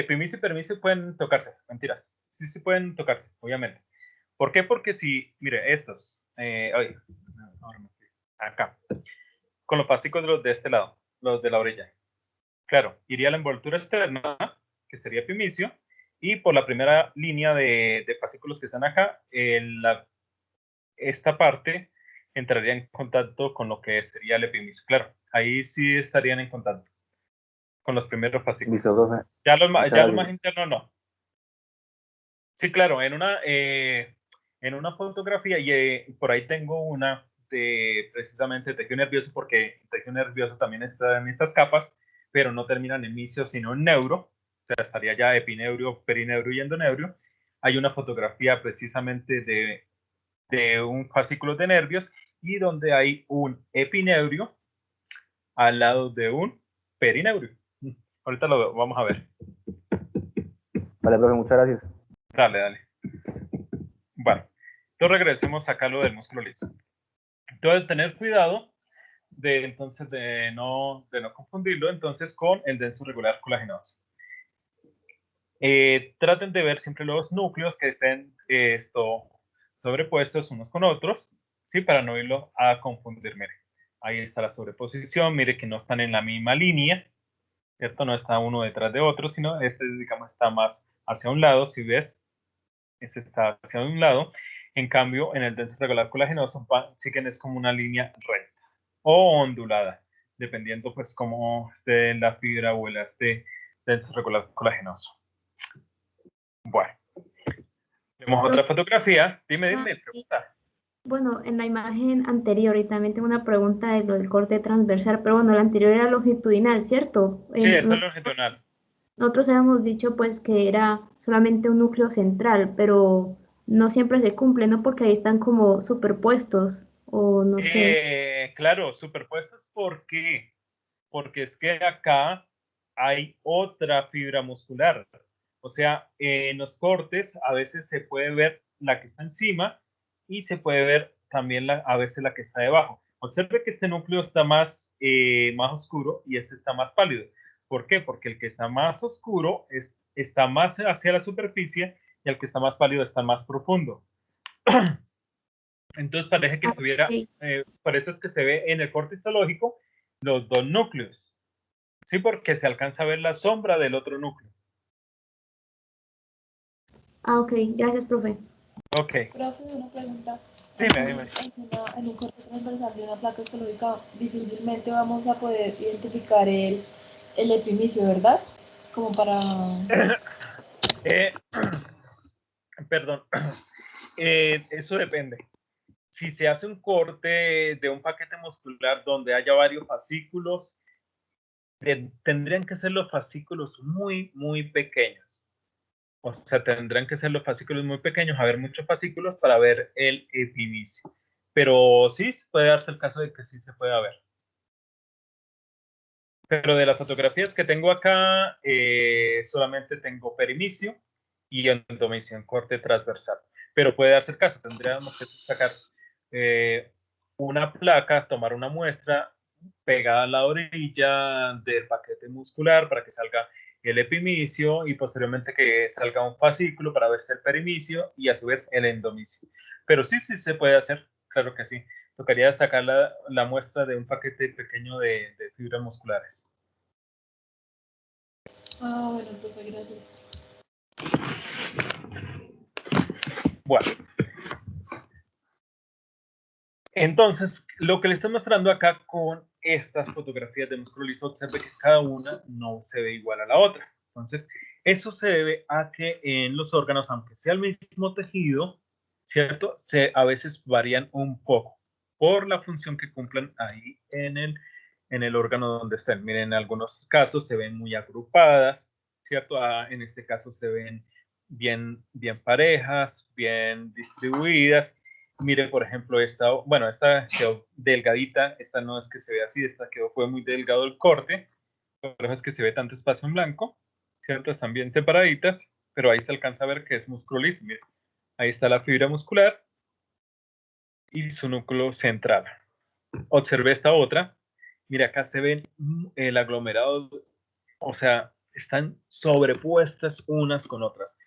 A: Primicia y permiso pueden tocarse, mentiras. Sí, sí pueden tocarse, obviamente. ¿Por qué? Porque si, mire, estos, acá, con los fascículos de este lado, los de la orilla. Claro, iría la envoltura externa, que sería primicio, y por la primera línea de fascículos que están acá, esta parte entraría en contacto con lo que sería el epimicio. Claro, ahí sí estarían en contacto con los primeros fascículos.
B: Listo, profe.
A: Ya lo más interno no. Sí, claro, en una fotografía, y por ahí tengo una de precisamente tejido nervioso, porque el tejido nervioso también está en estas capas, pero no termina en hemicio, sino en neuro. O sea, estaría ya epineurio, perineurio y endoneurio. Hay una fotografía precisamente de un fascículo de nervios, y donde hay un epineurio al lado de un perineurio. Ahorita lo vamos a ver.
B: Vale, profe, muchas gracias.
A: Dale, dale. Bueno, entonces regresemos acá a lo del músculo liso. Entonces, tener cuidado entonces de no confundirlo entonces con el denso regular colagenoso. Traten de ver siempre los núcleos que estén sobrepuestos unos con otros, ¿sí? Para no irlo a confundir. Mire, ahí está la sobreposición. Mire que no están en la misma línea, ¿cierto? No está uno detrás de otro, sino este, digamos, está más hacia un lado. Si ves, ese está hacia un lado. En cambio, en el denso regular colagenoso, sí que es como una línea recta o ondulada, dependiendo pues cómo esté la fibra o el denso regular colagenoso. Bueno, vemos otra fotografía. Dime, pregunta.
H: Bueno, en la imagen anterior, y también tengo una pregunta de lo del corte transversal, pero bueno, la anterior era longitudinal, ¿cierto?
A: Sí, esta es longitudinal.
H: Nosotros habíamos dicho pues que era solamente un núcleo central, pero no siempre se cumple, ¿no? Porque ahí están como superpuestos, o no sé.
A: Claro, superpuestos, ¿por qué? Porque es que acá hay otra fibra muscular. O sea, en los cortes a veces se puede ver la que está encima, y se puede ver también a veces la que está debajo. Observe que este núcleo está más oscuro y este está más pálido. ¿Por qué? Porque el que está más oscuro está más hacia la superficie, y el que está más pálido está más profundo. Entonces parece que estuviera,
H: Ok.
A: por eso es que se ve en el corte histológico los dos núcleos. Sí, porque se alcanza a ver la sombra del otro núcleo.
H: Ah, ok. Gracias, profe.
A: Ok,
I: Profe, una pregunta.
A: dime.
I: Entonces, en un corte transversal de una placa histológica, difícilmente vamos a poder identificar el epimicio, ¿verdad? Como para...
A: Eh, perdón, eso depende. Si se hace un corte de un paquete muscular donde haya varios fascículos, tendrían que ser los fascículos muy, muy pequeños. O sea, tendrán que ser los fascículos muy pequeños, haber muchos fascículos para ver el epimicio. Pero sí, puede darse el caso de que sí se pueda ver. Pero de las fotografías que tengo acá, solamente tengo perimicio y endomicio en corte transversal. Pero puede darse el caso, tendríamos que sacar una placa, tomar una muestra pegada a la orilla del paquete muscular para que salga el epimicio y posteriormente que salga un fascículo para verse el perimicio y a su vez el endomicio. Pero sí se puede hacer, claro que sí. Tocaría sacar la muestra de un paquete pequeño de fibras musculares.
I: Ah, bueno, profe, gracias.
A: Bueno, entonces lo que le estoy mostrando acá con estas fotografías de músculo liso, observe que cada una no se ve igual a la otra. Entonces, eso se debe a que en los órganos, aunque sea el mismo tejido, ¿cierto? A veces varían un poco por la función que cumplen ahí en el órgano donde estén. Miren, en algunos casos se ven muy agrupadas, ¿cierto? En este caso se ven bien parejas, bien distribuidas. Mire, por ejemplo, esta quedó delgadita, esta no es que se vea así, fue muy delgado el corte, por eso es que se ve tanto espacio en blanco, ¿cierto? Están bien separaditas, pero ahí se alcanza a ver que es músculo liso, mire. Ahí está la fibra muscular y su núcleo central. Observe esta otra, mire, acá se ven el aglomerado, o sea, están sobrepuestas unas con otras.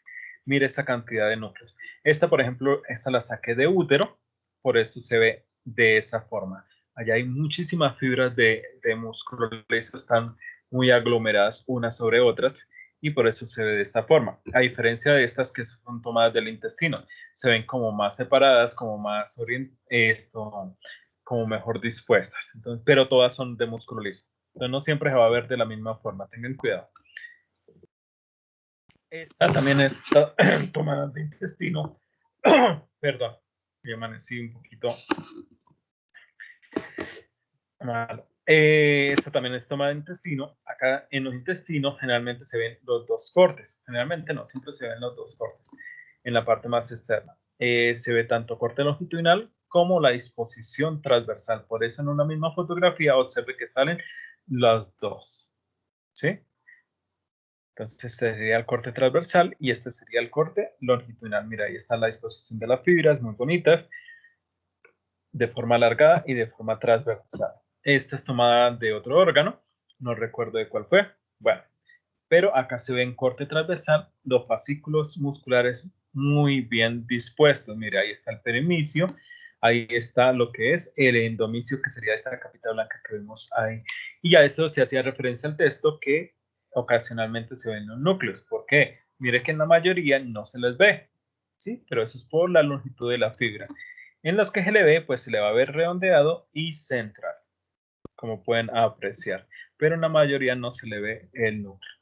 A: Mire esa cantidad de núcleos. Esta, por ejemplo, esta la saqué de útero, por eso se ve de esa forma. Allá hay muchísimas fibras de músculo liso, están muy aglomeradas unas sobre otras y por eso se ve de esta forma. A diferencia de estas que son tomadas del intestino, se ven como más separadas, como más como mejor dispuestas. Entonces, pero todas son de músculo liso. Entonces no siempre se va a ver de la misma forma, tengan cuidado. Esta también está tomada de intestino. Perdón, me amanecí un poquito malo. Esta también es tomada de intestino. Acá en los intestinos generalmente se ven los dos cortes. Generalmente no, siempre se ven los dos cortes en la parte más externa. Se ve tanto corte longitudinal como la disposición transversal. Por eso en una misma fotografía observe que salen las dos. ¿Sí? Entonces este sería el corte transversal y este sería el corte longitudinal. Mira, ahí está la disposición de las fibras, muy bonitas, de forma alargada y de forma transversal. Esta es tomada de otro órgano, no recuerdo de cuál fue. Bueno, pero acá se ve en corte transversal los fascículos musculares muy bien dispuestos. Mira, ahí está el perimicio, ahí está lo que es el endomicio, que sería esta capita blanca que vemos ahí. Y a esto se hacía referencia al texto que ocasionalmente se ven los núcleos. ¿Por qué? Mire que en la mayoría no se les ve, ¿sí? Pero eso es por la longitud de la fibra. En los que se le ve, pues se le va a ver redondeado y central, como pueden apreciar. Pero en la mayoría no se le ve el núcleo.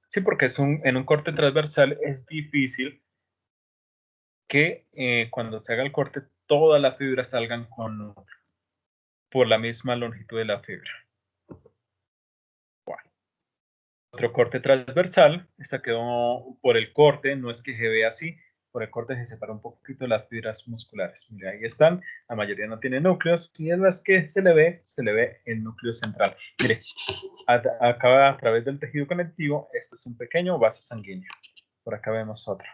A: Sí, porque en un corte transversal es difícil que cuando se haga el corte todas las fibras salgan con núcleo, por la misma longitud de la fibra. Bueno. Otro corte transversal, esta quedó por el corte, no es que se vea así, por el corte se separa un poquito las fibras musculares. Mira, ahí están, la mayoría no tiene núcleos, y en las que se le ve el núcleo central. Mire, acá a través del tejido conectivo, este es un pequeño vaso sanguíneo. Por acá vemos otro.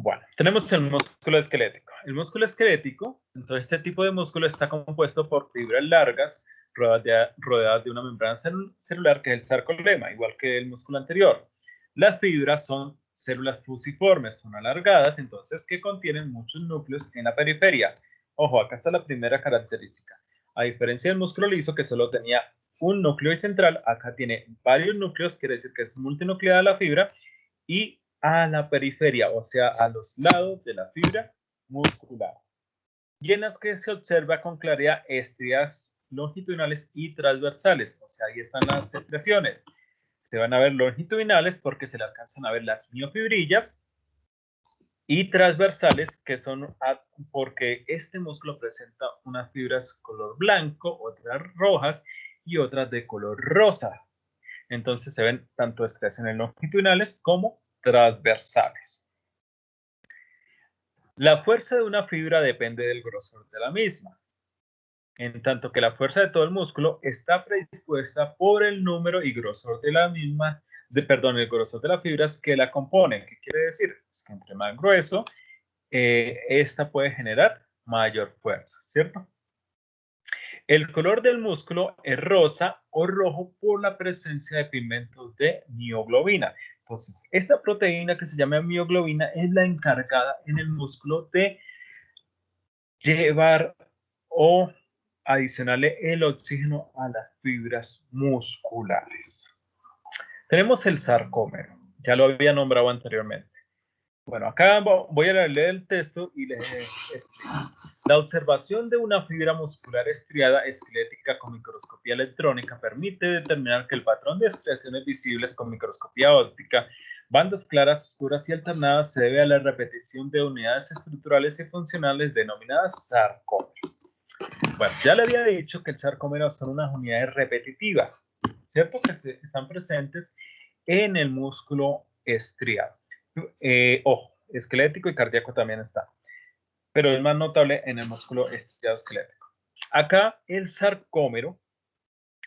A: Bueno, tenemos el músculo esquelético. El músculo esquelético, entonces este tipo de músculo está compuesto por fibras largas rodeadas de una membrana celular que es el sarcolema, igual que el músculo anterior. Las fibras son células fusiformes, son alargadas, entonces que contienen muchos núcleos en la periferia. Ojo, acá está la primera característica. A diferencia del músculo liso, que solo tenía un núcleo central, acá tiene varios núcleos, quiere decir que es multinucleada la fibra, y a la periferia, o sea, a los lados de la fibra muscular, y en las que se observa con claridad estrías longitudinales y transversales, o sea, ahí están las estriaciones. Se van a ver longitudinales porque se le alcanzan a ver las miofibrillas, y transversales, que son porque este músculo presenta unas fibras color blanco, otras rojas y otras de color rosa. Entonces se ven tanto estriaciones longitudinales como transversales. La fuerza de una fibra depende del grosor de la misma, en tanto que la fuerza de todo el músculo está predispuesta por el número y grosor de la misma, el grosor de las fibras que la componen. ¿Qué quiere decir? Pues que entre más grueso, esta puede generar mayor fuerza, ¿cierto? El color del músculo es rosa o rojo por la presencia de pigmentos de mioglobina. Entonces, esta proteína que se llama mioglobina es la encargada en el músculo de llevar o adicionarle el oxígeno a las fibras musculares. Tenemos el sarcómero, ya lo había nombrado anteriormente. Bueno, acá voy a leer el texto y les explico. La observación de una fibra muscular estriada esquelética con microscopía electrónica permite determinar que el patrón de estriaciones visibles con microscopía óptica, bandas claras, oscuras y alternadas, se debe a la repetición de unidades estructurales y funcionales denominadas sarcómeros. Bueno, ya le había dicho que el sarcómero son unas unidades repetitivas, ¿cierto? Que están presentes en el músculo estriado. Ojo, esquelético y cardíaco también está, pero es más notable en el músculo estriado esquelético. Acá el sarcómero,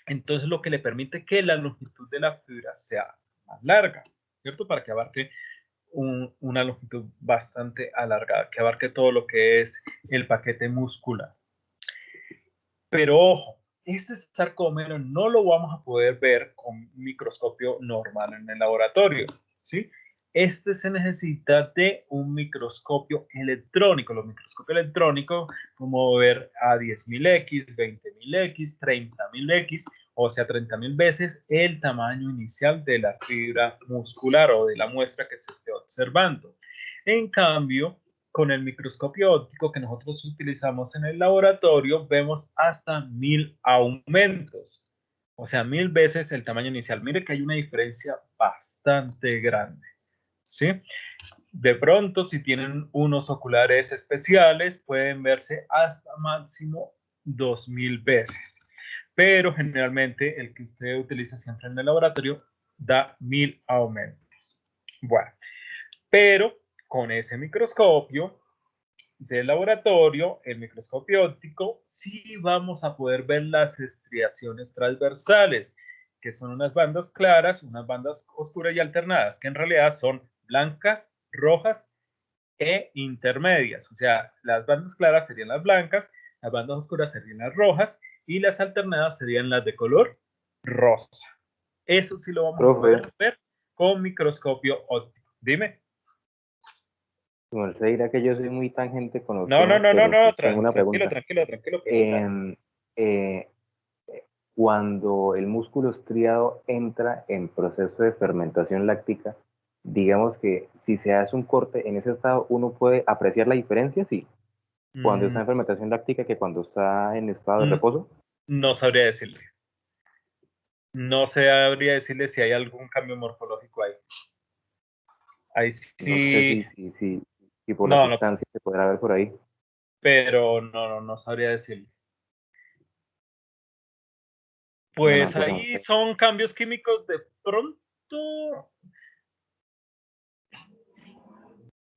A: entonces lo que le permite que la longitud de la fibra sea más larga, ¿cierto? Para que abarque una longitud bastante alargada, que abarque todo lo que es el paquete muscular. Pero ojo, este sarcómero no lo vamos a poder ver con un microscopio normal en el laboratorio, ¿sí? Este se necesita de un microscopio electrónico. Los microscopios electrónicos, como ver a 10.000x, 20.000x, 30.000x, o sea, 30.000 veces el tamaño inicial de la fibra muscular o de la muestra que se esté observando. En cambio, con el microscopio óptico que nosotros utilizamos en el laboratorio, vemos hasta 1000 aumentos. O sea, 1000 veces el tamaño inicial. Mire que hay una diferencia bastante grande, ¿sí? De pronto, si tienen unos oculares especiales, pueden verse hasta máximo 2000 veces. Pero generalmente el que usted utiliza siempre en el laboratorio da 1000 aumentos. Bueno, pero con ese microscopio del laboratorio, el microscopio óptico, sí vamos a poder ver las estriaciones transversales, que son unas bandas claras, unas bandas oscuras y alternadas, que en realidad son blancas, rojas e intermedias. O sea, las bandas claras serían las blancas, las bandas oscuras serían las rojas y las alternadas serían las de color rosa. Eso sí lo vamos a poder ver con microscopio óptico. Dime.
B: Bueno, se dirá que yo soy muy tangente con los
A: No,
B: temas,
A: no,
B: tengo una pregunta.
A: tranquilo.
B: Cuando el músculo estriado entra en proceso de fermentación láctica, digamos que si se hace un corte en ese estado, ¿uno puede apreciar la diferencia? Sí. Cuando está en fermentación láctica que cuando está en estado de reposo.
A: No sabría decirle. No sabría decirle si hay algún cambio morfológico ahí. Ahí sí.
B: No sé si por la sustancia se podrá ver por ahí.
A: Pero no sabría decirle. Pues ahí son cambios químicos de pronto.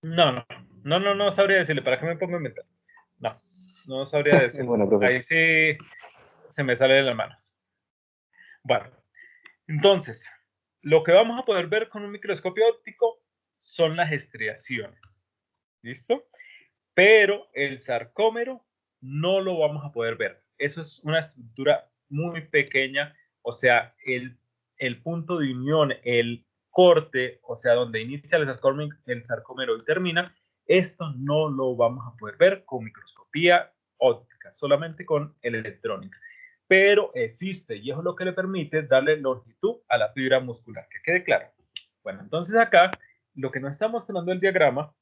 A: No sabría decirle. ¿Para qué me pongo a inventar? No sabría decirle.
B: Bueno, profe.
A: Ahí sí se me sale de las manos. Bueno, entonces, lo que vamos a poder ver con un microscopio óptico son las estriaciones. ¿Listo? Pero el sarcómero no lo vamos a poder ver. Eso es una estructura muy pequeña, o sea, el punto de unión, el corte, o sea, donde inicia el sarcómero y termina, esto no lo vamos a poder ver con microscopía óptica, solamente con el electrónica. Pero existe, y eso es lo que le permite darle longitud a la fibra muscular, que quede claro. Bueno, entonces acá, lo que nos está mostrando el diagrama,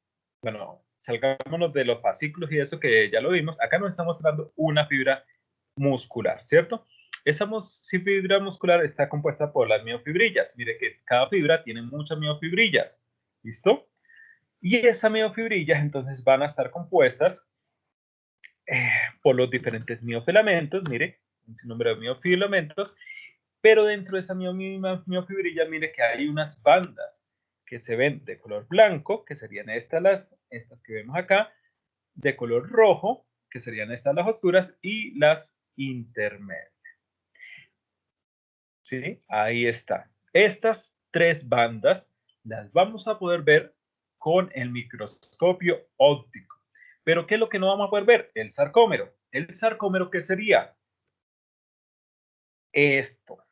A: bueno, salgámonos de los fascículos y eso que ya lo vimos, acá nos está mostrando una fibra muscular, ¿cierto? Esa fibra muscular está compuesta por las miofibrillas. Mire que cada fibra tiene muchas miofibrillas, ¿listo? Y esas miofibrillas entonces van a estar compuestas por los diferentes miofilamentos, mire, un sinnúmero de miofilamentos, pero dentro de esa misma miofibrilla, mire que hay unas bandas que se ven de color blanco, que serían estas que vemos acá, de color rojo, que serían estas las oscuras, y las intermedias. ¿Sí? Ahí está. Estas tres bandas las vamos a poder ver con el microscopio óptico. Pero ¿qué es lo que no vamos a poder ver? El sarcómero. ¿El sarcómero qué sería? Esto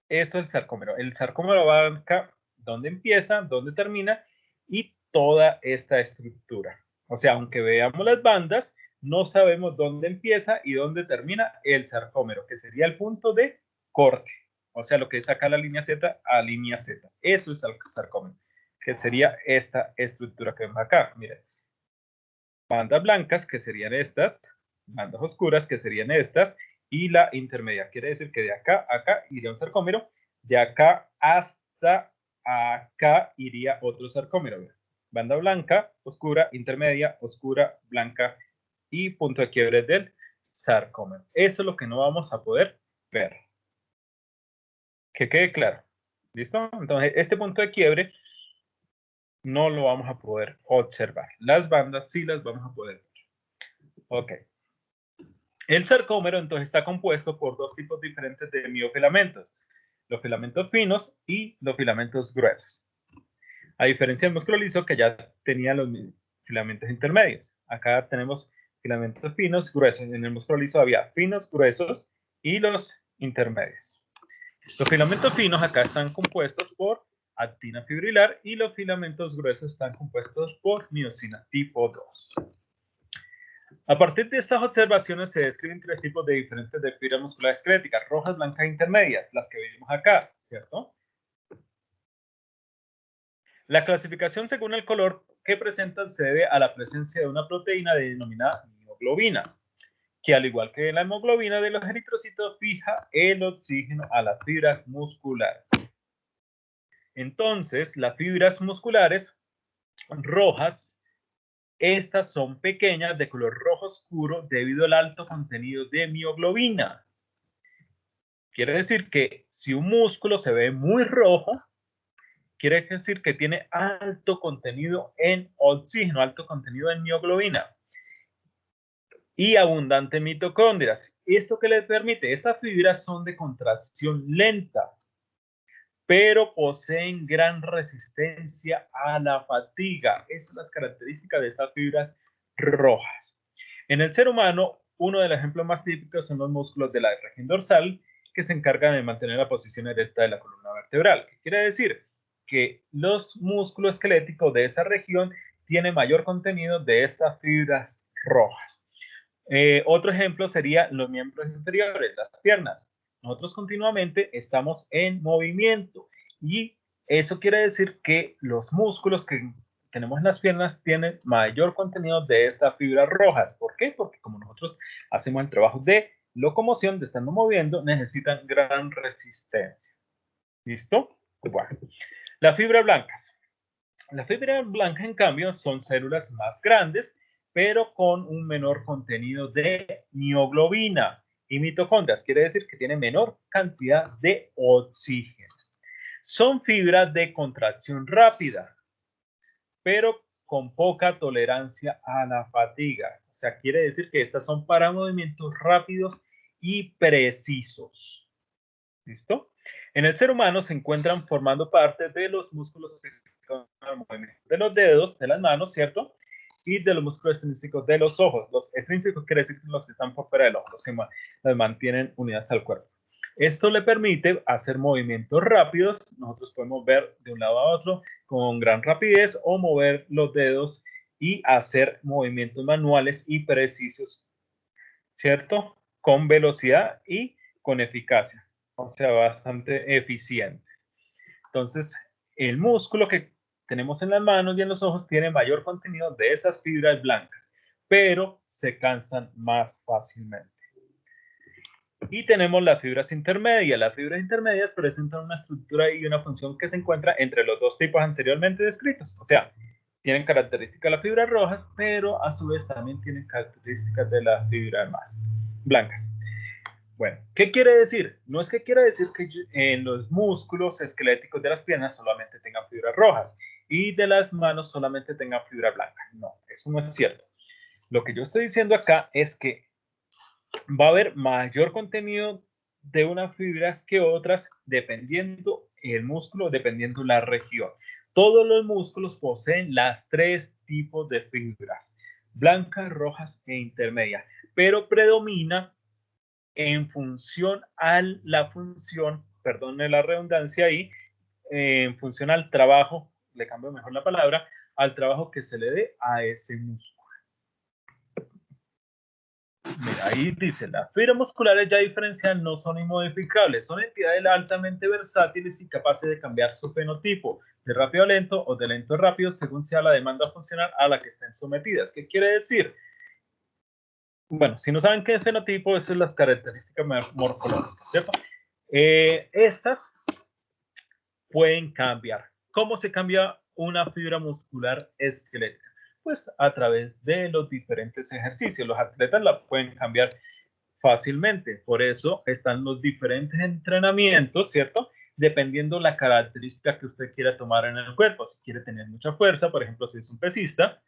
A: es el sarcómero. El sarcómero abarca dónde empieza, dónde termina y toda esta estructura. O sea, aunque veamos las bandas, no sabemos dónde empieza y dónde termina el sarcómero, que sería el punto de corte. O sea, lo que es acá la línea Z a línea Z. Eso es el sarcómero, que sería esta estructura que vemos acá. Miren, bandas blancas, que serían estas, bandas oscuras, que serían estas, y la intermedia. Quiere decir que de acá a acá iría un sarcómero, de acá hasta acá iría otro sarcómero. Banda blanca, oscura, intermedia, oscura, blanca y punto de quiebre del sarcómero. Eso es lo que no vamos a poder ver. Que quede claro. ¿Listo? Entonces, este punto de quiebre no lo vamos a poder observar. Las bandas sí las vamos a poder ver. Ok. El sarcómero entonces está compuesto por dos tipos diferentes de miofilamentos, los filamentos finos y los filamentos gruesos. A diferencia del músculo liso que ya tenía los filamentos intermedios. Acá tenemos filamentos finos, gruesos. En el músculo liso había finos, gruesos y los intermedios. Los filamentos finos acá están compuestos por actina fibrilar y los filamentos gruesos están compuestos por miosina tipo 2. A partir de estas observaciones se describen tres tipos de diferentes de fibras musculares esqueléticas, rojas, blancas e intermedias, las que vemos acá, ¿cierto? La clasificación según el color que presentan se debe a la presencia de una proteína denominada mioglobina, que al igual que la hemoglobina de los eritrocitos fija el oxígeno a las fibras musculares. Entonces, las fibras musculares rojas, estas son pequeñas de color rojo oscuro debido al alto contenido de mioglobina. Quiere decir que si un músculo se ve muy rojo, quiere decir que tiene alto contenido en oxígeno, alto contenido en mioglobina y abundante mitocondrias. ¿Esto qué le permite? Estas fibras son de contracción lenta, pero poseen gran resistencia a la fatiga. Esas son las características de estas fibras rojas. En el ser humano, uno de los ejemplos más típicos son los músculos de la región dorsal, que se encargan de mantener la posición erecta de la columna vertebral. ¿Qué quiere decir? Que los músculos esqueléticos de esa región tienen mayor contenido de estas fibras rojas. Otro ejemplo sería los miembros inferiores, las piernas. Nosotros continuamente estamos en movimiento y eso quiere decir que los músculos que tenemos en las piernas tienen mayor contenido de estas fibras rojas. ¿Por qué? Porque como nosotros hacemos el trabajo de locomoción, de estarnos moviendo, necesitan gran resistencia. ¿Listo? Bueno. Las fibras blancas. Las fibras blancas, en cambio, son células más grandes, pero con un menor contenido de mioglobina y mitocondrias. Quiere decir que tiene menor cantidad de oxígeno. Son fibras de contracción rápida, pero con poca tolerancia a la fatiga. O sea, quiere decir que estas son para movimientos rápidos y precisos. ¿Listo? En el ser humano se encuentran formando parte de los músculos de los dedos, de las manos, ¿cierto? Y de los músculos extrínsecos de los ojos. Los extrínsecos quiere decir los que están por fuera del ojo, los que mantienen unidas al cuerpo. Esto le permite hacer movimientos rápidos. Nosotros podemos ver de un lado a otro con gran rapidez o mover los dedos y hacer movimientos manuales y precisos, ¿cierto? Con velocidad y con eficacia, o sea, bastante eficientes. Entonces, el músculo que tenemos en las manos y en los ojos tiene mayor contenido de esas fibras blancas, pero se cansan más fácilmente. Y tenemos las fibras intermedias. Las fibras intermedias presentan una estructura y una función que se encuentra entre los dos tipos anteriormente descritos. O sea, tienen características de las fibras rojas, pero a su vez también tienen características de las fibras más blancas. Bueno, ¿qué quiere decir? No es que quiera decir que en los músculos esqueléticos de las piernas solamente tengan fibras rojas y de las manos solamente tengan fibra blanca. No, eso no es cierto. Lo que yo estoy diciendo acá es que va a haber mayor contenido de unas fibras que otras dependiendo el músculo, dependiendo la región. Todos los músculos poseen las tres tipos de fibras, blancas, rojas e intermedias, pero predomina en función a la función, perdone la redundancia ahí, en función al trabajo, le cambio mejor la palabra, al trabajo que se le dé a ese músculo. Mira, ahí dice, las fibras musculares ya diferenciadas no son inmodificables, son entidades altamente versátiles y capaces de cambiar su fenotipo, de rápido a lento o de lento a rápido, según sea la demanda funcional a la que estén sometidas. ¿Qué quiere decir? Bueno, si no saben qué es fenotipo, esas son las características morfológicas, ¿cierto? Estas pueden cambiar. ¿Cómo se cambia una fibra muscular esquelética? Pues a través de los diferentes ejercicios. Los atletas la pueden cambiar fácilmente. Por eso están los diferentes entrenamientos, ¿cierto? Dependiendo la característica que usted quiera tomar en el cuerpo. Si quiere tener mucha fuerza, por ejemplo, si es un pesista,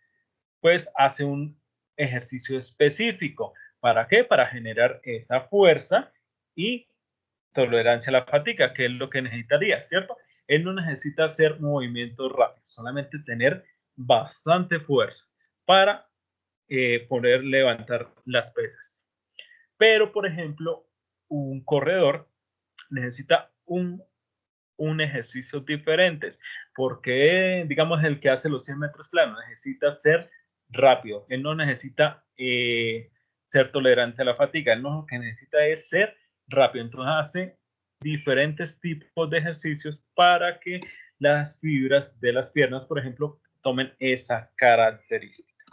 A: pues hace un ejercicio específico. ¿Para qué? Para generar esa fuerza y tolerancia a la fatiga, que es lo que necesitaría, ¿cierto? Él no necesita hacer movimientos rápidos, solamente tener bastante fuerza para poder levantar las pesas. Pero, por ejemplo, un corredor necesita un ejercicio diferente, porque, digamos, el que hace los 100 metros planos necesita ser rápido, él no necesita ser tolerante a la fatiga, él no, lo que necesita es ser rápido, entonces hace diferentes tipos de ejercicios para que las fibras de las piernas, por ejemplo, tomen esa característica.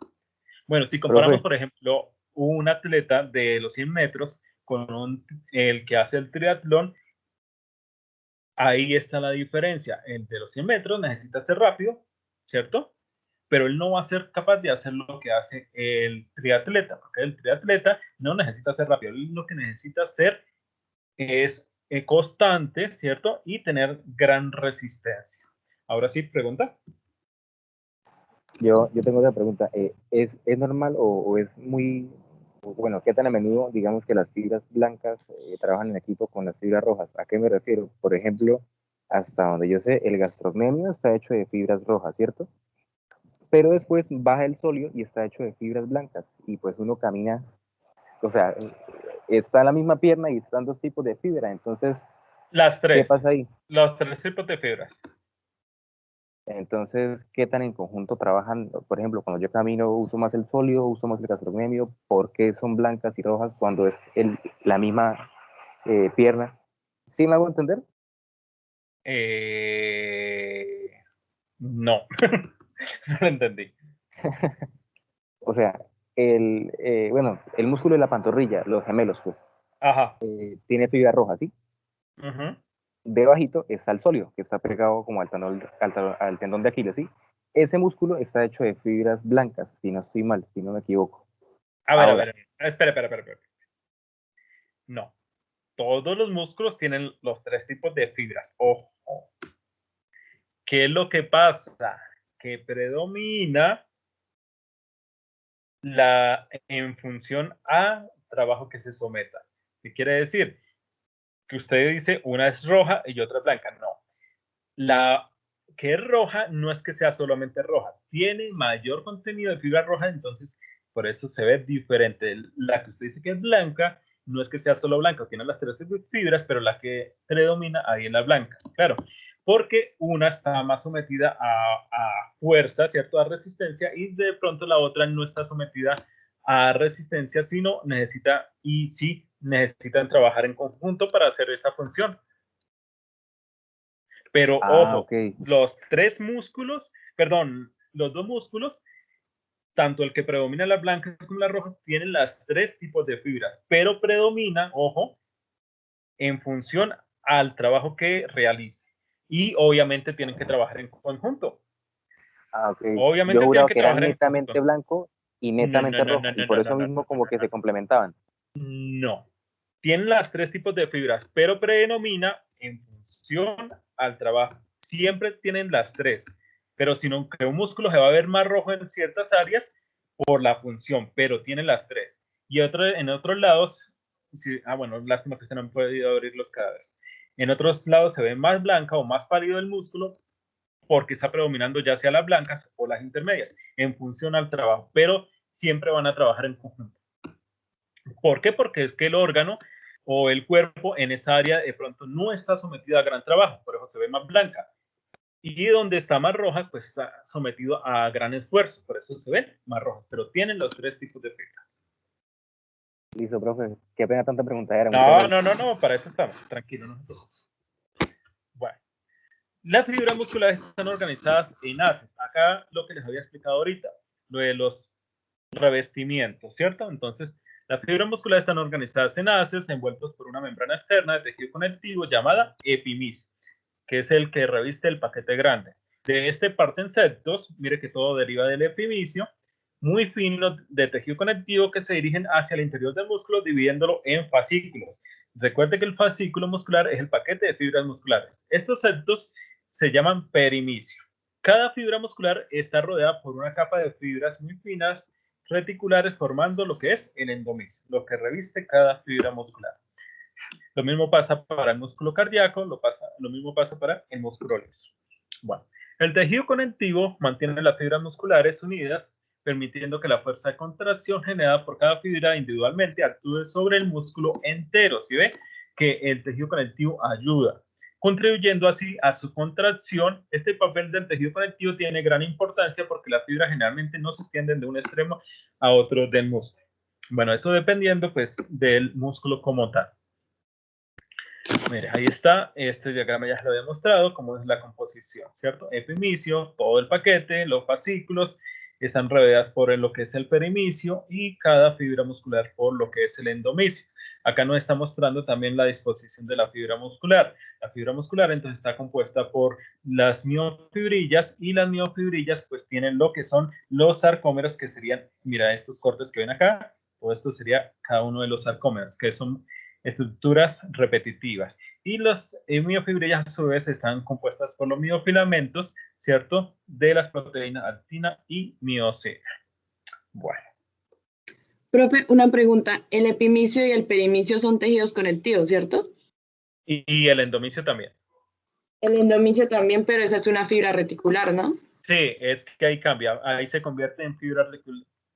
A: Bueno, si comparamos, por ejemplo, un atleta de los 100 metros con el que hace el triatlón, ahí está la diferencia. El de los 100 metros necesita ser rápido, ¿cierto? Pero él no va a ser capaz de hacer lo que hace el triatleta, porque el triatleta no necesita ser rápido. Él lo que necesita hacer es constante, ¿cierto? Y tener gran resistencia. Ahora sí, pregunta.
B: Yo tengo otra pregunta. ¿Es normal o es muy, bueno, qué tan a menudo, digamos, que las fibras blancas trabajan en equipo con las fibras rojas? ¿A qué me refiero? Por ejemplo, hasta donde yo sé, el gastrocnemio está hecho de fibras rojas, ¿cierto? Pero después baja el sóleo y está hecho de fibras blancas. Y pues uno camina, o sea, está en la misma pierna y están dos tipos de fibra. Entonces,
A: las tres.
B: ¿qué pasa ahí?
A: Los tres tipos de fibras.
B: Entonces, ¿qué tan en conjunto trabajan? Por ejemplo, cuando yo camino, uso más el sólido, uso más el gastrocnemio. ¿Por qué son blancas y rojas cuando es la misma pierna? ¿Sí me hago entender?
A: No, no lo entendí.
B: O sea, bueno, el músculo de la pantorrilla, los gemelos, pues,
A: Ajá.
B: tiene fibra roja, ¿sí?
A: Uh-huh.
B: Debajito está el sóleo, que está pegado como al tendón de Aquiles, ¿sí? Ese músculo está hecho de fibras blancas, si no estoy mal, si no me equivoco.
A: A ver. Espera. No. Todos los músculos tienen los tres tipos de fibras. Ojo. ¿Qué es lo que pasa? Que predomina en función a trabajo que se someta. ¿Qué quiere decir? Que usted dice una es roja y otra es blanca. No. La que es roja no es que sea solamente roja. Tiene mayor contenido de fibra roja, entonces por eso se ve diferente. La que usted dice que es blanca no es que sea solo blanca, tiene las tres fibras, pero la que predomina ahí es la blanca, claro, porque una está más sometida a fuerza, ¿cierto? A resistencia, y de pronto la otra no está sometida a resistencia, sino necesita, y sí necesitan trabajar en conjunto para hacer esa función. Pero ojo,
B: ok.
A: los dos músculos, tanto el que predomina las blancas como las rojas, tienen las tres tipos de fibras, pero predomina, ojo, en función al trabajo que realice. Y obviamente tienen que trabajar en conjunto.
B: Ok.
A: Obviamente
B: Yo
A: tienen
B: juraba
A: que
B: que eran
A: trabajar en
B: netamente
A: conjunto.
B: blanco y netamente rojo, y por eso mismo como que se complementaban.
A: No. Tienen las tres tipos de fibras, pero predomina en función al trabajo. Siempre tienen las tres, pero si no, que un músculo se va a ver más rojo en ciertas áreas por la función, pero tiene las tres. Y en otros lados, bueno, lástima que se no han podido abrir los cadáveres. En otros lados se ve más blanca o más pálido el músculo porque está predominando ya sea las blancas o las intermedias, en función al trabajo, pero siempre van a trabajar en conjunto. ¿Por qué? Porque es que el órgano o el cuerpo en esa área de pronto no está sometido a gran trabajo, por eso se ve más blanca. Y donde está más roja, pues está sometido a gran esfuerzo, por eso se ven más rojas, pero tienen los tres tipos de fibras.
B: Listo, profe. Qué pena tanta preguntadera.
A: No, para eso estamos, tranquilo. No. Bueno, las fibras musculares están organizadas en haces. Acá lo que les había explicado ahorita, lo de los revestimientos, ¿cierto? Entonces, las fibras musculares están organizadas en haces envueltos por una membrana externa de tejido conectivo llamada epimisio, que es el que reviste el paquete grande. De este parten septos, mire que todo deriva del epimisio, muy fino de tejido conectivo que se dirigen hacia el interior del músculo dividiéndolo en fascículos. Recuerde que el fascículo muscular es el paquete de fibras musculares. Estos septos se llaman perimisio. Cada fibra muscular está rodeada por una capa de fibras muy finas reticulares formando lo que es el endomisio, lo que reviste cada fibra muscular. Lo mismo pasa para el músculo cardíaco, lo mismo pasa para el músculo liso. Bueno, el tejido conectivo mantiene las fibras musculares unidas, permitiendo que la fuerza de contracción generada por cada fibra individualmente actúe sobre el músculo entero. ¿Sí ve? Que el tejido conectivo ayuda, contribuyendo así a su contracción. Este papel del tejido conectivo tiene gran importancia porque las fibras generalmente no se extienden de un extremo a otro del músculo. Bueno, eso dependiendo pues del músculo como tal. Mire, ahí está, este diagrama ya lo había mostrado, cómo es la composición, ¿cierto? Epimisio, todo el paquete, los fascículos están rodeadas por lo que es el perimisio y cada fibra muscular por lo que es el endomisio. Acá nos está mostrando también la disposición de la fibra muscular. La fibra muscular entonces está compuesta por las miofibrillas y las miofibrillas pues tienen lo que son los sarcómeros que serían, mira estos cortes que ven acá, todo esto sería cada uno de los sarcómeros que son estructuras repetitivas. Y las miofibrillas a su vez están compuestas por los miofilamentos, ¿cierto? De las proteínas actina y miocena. Bueno.
F: Profe, una pregunta. El epimisio y el perimisio son tejidos conectivos, ¿cierto?
A: Y el endomisio también.
F: El endomisio también, pero esa es una fibra reticular, ¿no?
A: Sí, es que ahí cambia. Ahí se convierte en fibras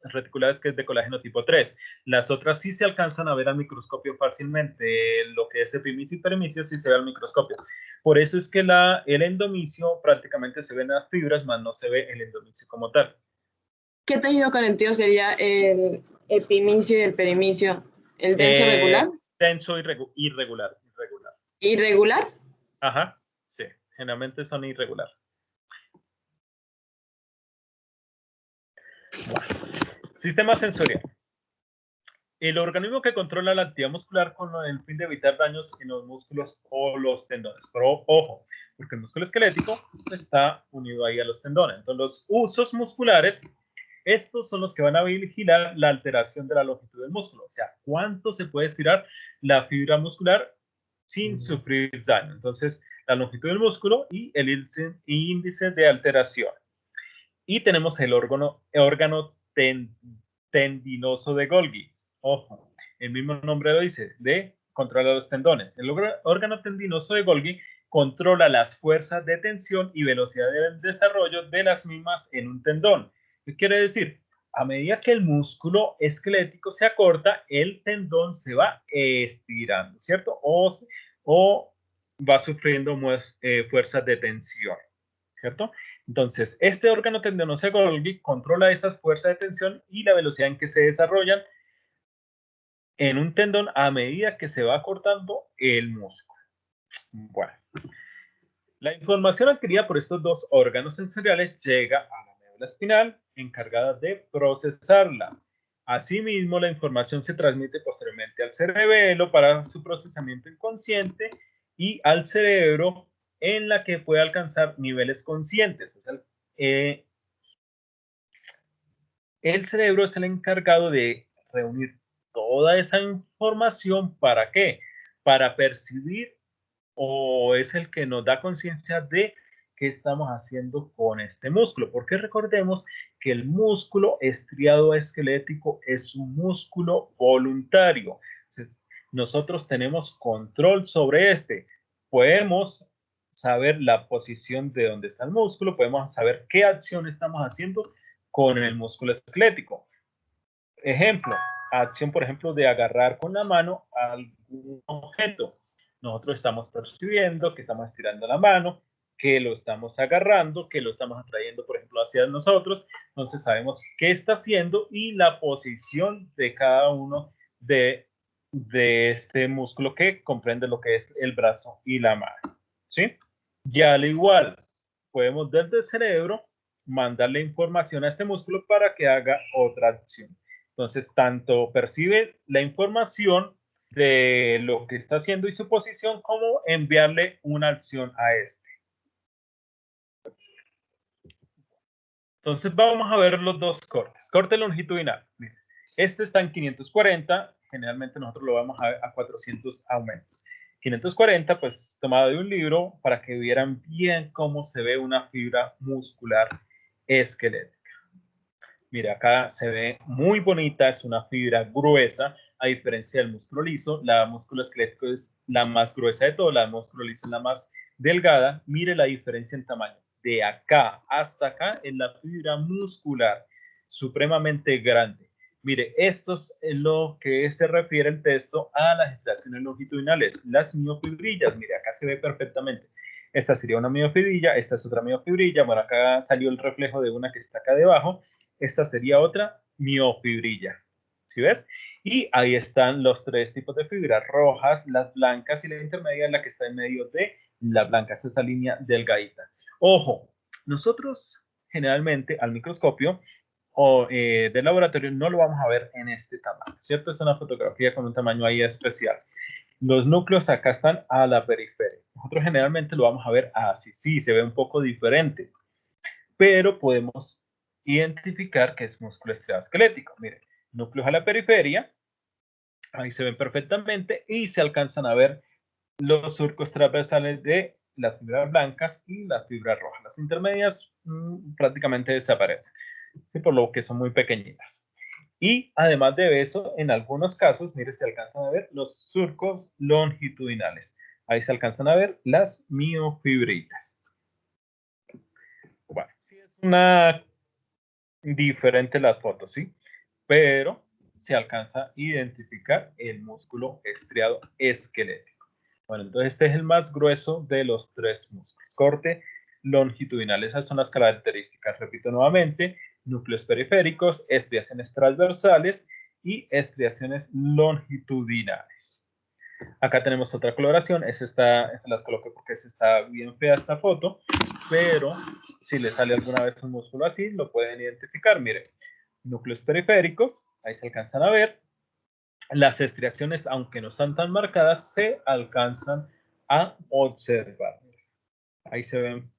A: reticulares que es de colágeno tipo 3. Las otras sí se alcanzan a ver al microscopio fácilmente. Lo que es epimisio y perimisio sí se ve al microscopio. Por eso es que el endomisio prácticamente se ven las fibras, más no se ve el endomisio como tal.
F: ¿Qué tejido conectivo sería el epimisio y el perimisio? ¿El denso regular?
A: Denso irregular.
F: ¿Irregular?
A: Ajá, sí. Generalmente son irregular. Bueno. Sistema sensorial. El organismo que controla la actividad muscular con el fin de evitar daños en los músculos o los tendones. Pero ojo, porque el músculo esquelético está unido ahí a los tendones. Entonces los usos musculares, estos son los que van a vigilar la alteración de la longitud del músculo. O sea, cuánto se puede estirar la fibra muscular sin sufrir daño. Entonces, la longitud del músculo y el índice de alteración. Y tenemos el órgano tendinoso de Golgi. Ojo, el mismo nombre lo dice, de controla los tendones. El órgano tendinoso de Golgi controla las fuerzas de tensión y velocidad del desarrollo de las mismas en un tendón. ¿Qué quiere decir? a medida que el músculo esquelético se acorta, el tendón se va estirando, ¿cierto? O va sufriendo más fuerzas de tensión, ¿cierto? Entonces, este órgano tendonoso de Golgi controla esas fuerzas de tensión y la velocidad en que se desarrollan en un tendón a medida que se va acortando el músculo. Bueno, la información adquirida por estos dos órganos sensoriales llega a la médula espinal, encargada de procesarla. Asimismo, la información se transmite posteriormente al cerebelo para su procesamiento inconsciente y al cerebro en la que puede alcanzar niveles conscientes. O sea, el cerebro es el encargado de reunir toda esa información. ¿Para qué? Para percibir, o es el que nos da conciencia de qué estamos haciendo con este músculo. Porque recordemos que el músculo estriado esquelético es un músculo voluntario. Entonces, nosotros tenemos control sobre este. Podemos saber la posición de donde está el músculo, podemos saber qué acción estamos haciendo con el músculo esquelético. Ejemplo, acción, por ejemplo, de agarrar con la mano algún objeto. Nosotros estamos percibiendo que estamos estirando la mano, que lo estamos agarrando, que lo estamos atrayendo, por ejemplo, hacia nosotros. Entonces sabemos qué está haciendo y la posición de cada uno de este músculo que comprende lo que es el brazo y la mano, ¿sí? Ya al igual, podemos desde el cerebro mandarle información a este músculo para que haga otra acción. Entonces, tanto percibe la información de lo que está haciendo y su posición, como enviarle una acción a este. Entonces, vamos a ver los dos cortes. Corte longitudinal. Miren, este está en 540. Generalmente nosotros lo vamos a ver a 400 aumentos. 540, pues tomado de un libro para que vieran bien cómo se ve una fibra muscular esquelética. Mira, acá se ve muy bonita, es una fibra gruesa, a diferencia del músculo liso. La músculo esquelético es la más gruesa de todo, la músculo liso es la más delgada. Mire la diferencia en tamaño. De acá hasta acá es la fibra muscular, supremamente grande. Mire, esto es lo que se refiere el texto a las estriaciones longitudinales, las miofibrillas. Mire, acá se ve perfectamente. Esta sería una miofibrilla, esta es otra miofibrilla. Bueno, acá salió el reflejo de una que está acá debajo. Esta sería otra miofibrilla. ¿Sí ves? Y ahí están los tres tipos de fibras rojas, las blancas y la intermedia, la que está en medio de la blanca, es esa línea delgadita. Ojo, nosotros generalmente al microscopio o del laboratorio no lo vamos a ver en este tamaño, ¿cierto? Es una fotografía con un tamaño ahí especial. Los núcleos acá están a la periferia. Nosotros generalmente lo vamos a ver así. Sí, se ve un poco diferente, pero podemos identificar que es músculo estriado esquelético. Miren, núcleos a la periferia, ahí se ven perfectamente y se alcanzan a ver los surcos transversales de las fibras blancas y las fibras rojas. Las intermedias prácticamente desaparecen, por lo que son muy pequeñitas. Y además de eso, en algunos casos, mire, se alcanzan a ver los surcos longitudinales. Ahí se alcanzan a ver las miofibritas. Bueno, sí es una diferente las fotos, ¿sí? Pero se alcanza a identificar el músculo estriado esquelético. Bueno, entonces este es el más grueso de los tres músculos. Corte longitudinal, esas son las características. Repito nuevamente, núcleos periféricos, estriaciones transversales y estriaciones longitudinales. Acá tenemos otra coloración, esta las coloqué porque está bien fea esta foto, pero si le sale alguna vez un músculo así, lo pueden identificar. Miren, núcleos periféricos, ahí se alcanzan a ver. Las estriaciones, aunque no están tan marcadas, se alcanzan a observar. Ahí se ven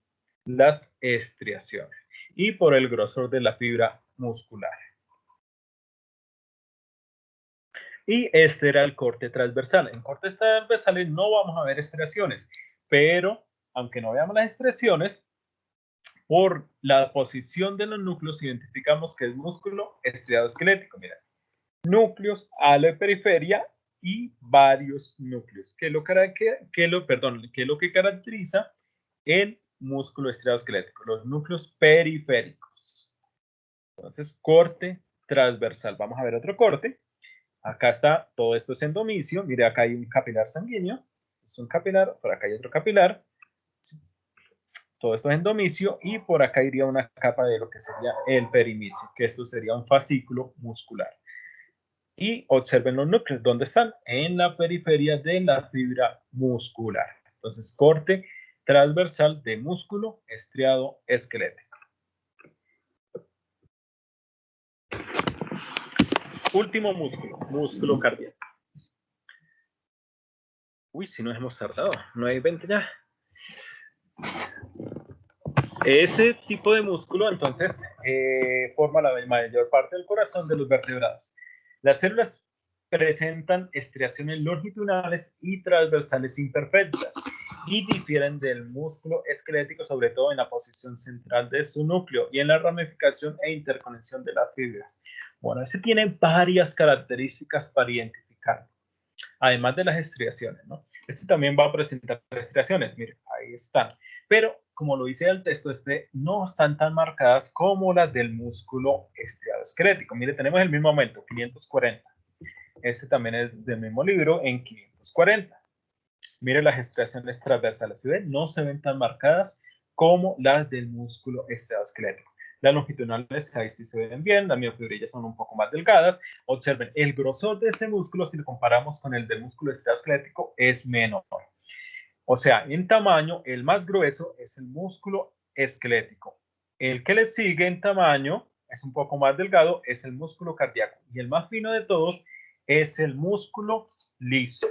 A: las estriaciones. Y por el grosor de la fibra muscular. Y este era el corte transversal. En cortes transversales no vamos a ver estriaciones, pero aunque no veamos las estriaciones, por la posición de los núcleos identificamos que es músculo estriado esquelético. Mira, núcleos a la periferia y varios núcleos, que es lo que caracteriza el músculo estriado esquelético, los núcleos periféricos. Entonces, corte transversal. Vamos a ver otro corte. Acá está, todo esto es endomisio. Mire, acá hay un capilar sanguíneo. Es un capilar, por acá hay otro capilar. Todo esto es endomisio y por acá iría una capa de lo que sería el perimicio, que esto sería un fascículo muscular. Y observen los núcleos, ¿dónde están? En la periferia de la fibra muscular. Entonces, corte transversal de músculo estriado esquelético. Último músculo, músculo cardíaco. Uy, si nos hemos tardado, no hay 20 ya. Ese tipo de músculo, entonces, forma la mayor parte del corazón de los vertebrados. Las células presentan estriaciones longitudinales y transversales imperfectas y difieren del músculo esquelético, sobre todo en la posición central de su núcleo y en la ramificación e interconexión de las fibras. Bueno, ese tiene varias características para identificarlo, además de las estriaciones, ¿no? Este también va a presentar estriaciones, miren, ahí están. Pero, como lo dice el texto, no están tan marcadas como las del músculo estriado esquelético. Mire, tenemos el mismo aumento, 540. Este también es del mismo libro, en 540. Mire las estriaciones transversales, ¿se ven? No se ven tan marcadas como las del músculo estriado esquelético. Las longitudinales ahí sí se ven bien, las miofibrillas son un poco más delgadas. Observen, el grosor de ese músculo, si lo comparamos con el del músculo estriado esquelético, es menor. O sea, en tamaño, el más grueso es el músculo esquelético. El que le sigue en tamaño, es un poco más delgado, es el músculo cardíaco. Y el más fino de todos es el músculo liso.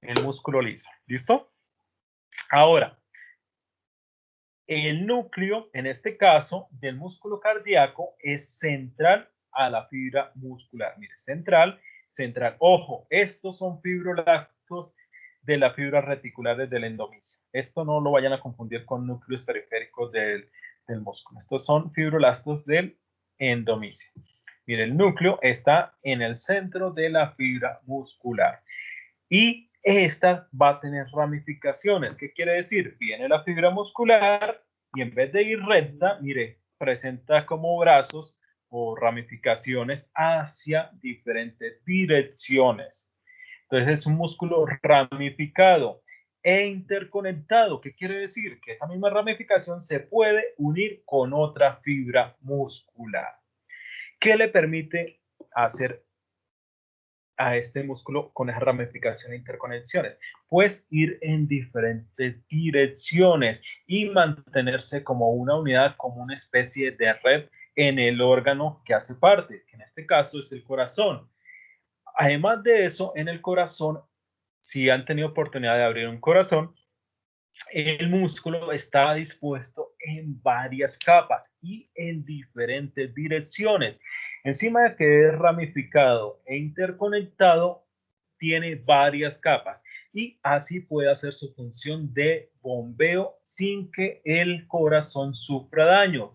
A: El músculo liso. ¿Listo? Ahora, el núcleo, en este caso, del músculo cardíaco es central a la fibra muscular. Mire, central, central. Ojo, estos son fibroblastos de las fibras reticulares del endomisio. Esto no lo vayan a confundir con núcleos periféricos del músculo. Estos son fibroblastos del endomisio. Mire, el núcleo está en el centro de la fibra muscular. Y esta va a tener ramificaciones. ¿Qué quiere decir? Viene la fibra muscular y en vez de ir recta, mire, presenta como brazos o ramificaciones hacia diferentes direcciones. Entonces es un músculo ramificado e interconectado. ¿Qué quiere decir? Que esa misma ramificación se puede unir con otra fibra muscular. ¿Qué le permite hacer a este músculo con esa ramificación e interconexiones? Pues ir en diferentes direcciones y mantenerse como una unidad, como una especie de red en el órgano que hace parte, que en este caso es el corazón. Además de eso, en el corazón, si han tenido oportunidad de abrir un corazón, el músculo está dispuesto en varias capas y en diferentes direcciones. Encima de que es ramificado e interconectado, tiene varias capas y así puede hacer su función de bombeo sin que el corazón sufra daño.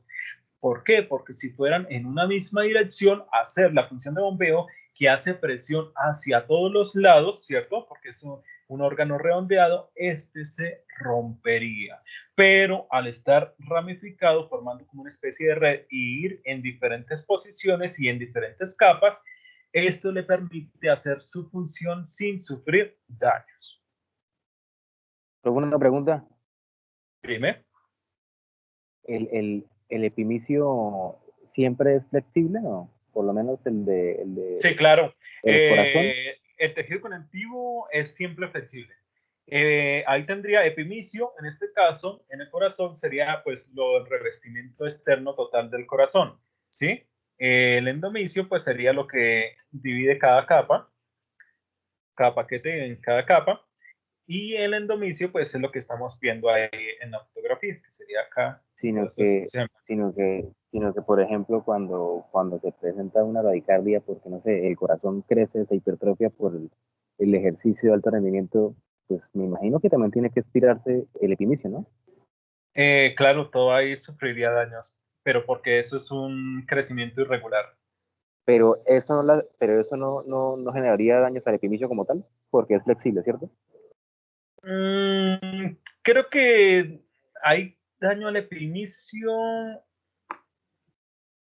A: ¿Por qué? Porque si fueran en una misma dirección, hacer la función de bombeo que hace presión hacia todos los lados, ¿cierto? Porque es un órgano redondeado, este se rompería. Pero al estar ramificado, formando como una especie de red y ir en diferentes posiciones y en diferentes capas, esto le permite hacer su función sin sufrir daños.
B: ¿Alguna pregunta?
A: Dime.
B: ¿El epimicio siempre es flexible, no? Por lo menos el de
A: Sí, claro.
B: el corazón.
A: El tejido conectivo es siempre flexible. Ahí tendría epimicio, en este caso, en el corazón sería pues el revestimiento externo total del corazón, ¿sí? El endomisio pues sería lo que divide cada paquete en cada capa, y el endomisio pues es lo que estamos viendo ahí en la fotografía, que sería acá.
B: Sino que, por ejemplo, cuando se presenta una radicardia, porque no sé, el corazón crece, se hipertrofia por el ejercicio de alto rendimiento, pues me imagino que también tiene que estirarse el epimicio, ¿no?
A: Claro, todo ahí sufriría daños, pero porque eso es un crecimiento irregular.
B: Pero eso no generaría daños al epimicio como tal, porque es flexible, ¿cierto?
A: Creo que hay daño al epimicio.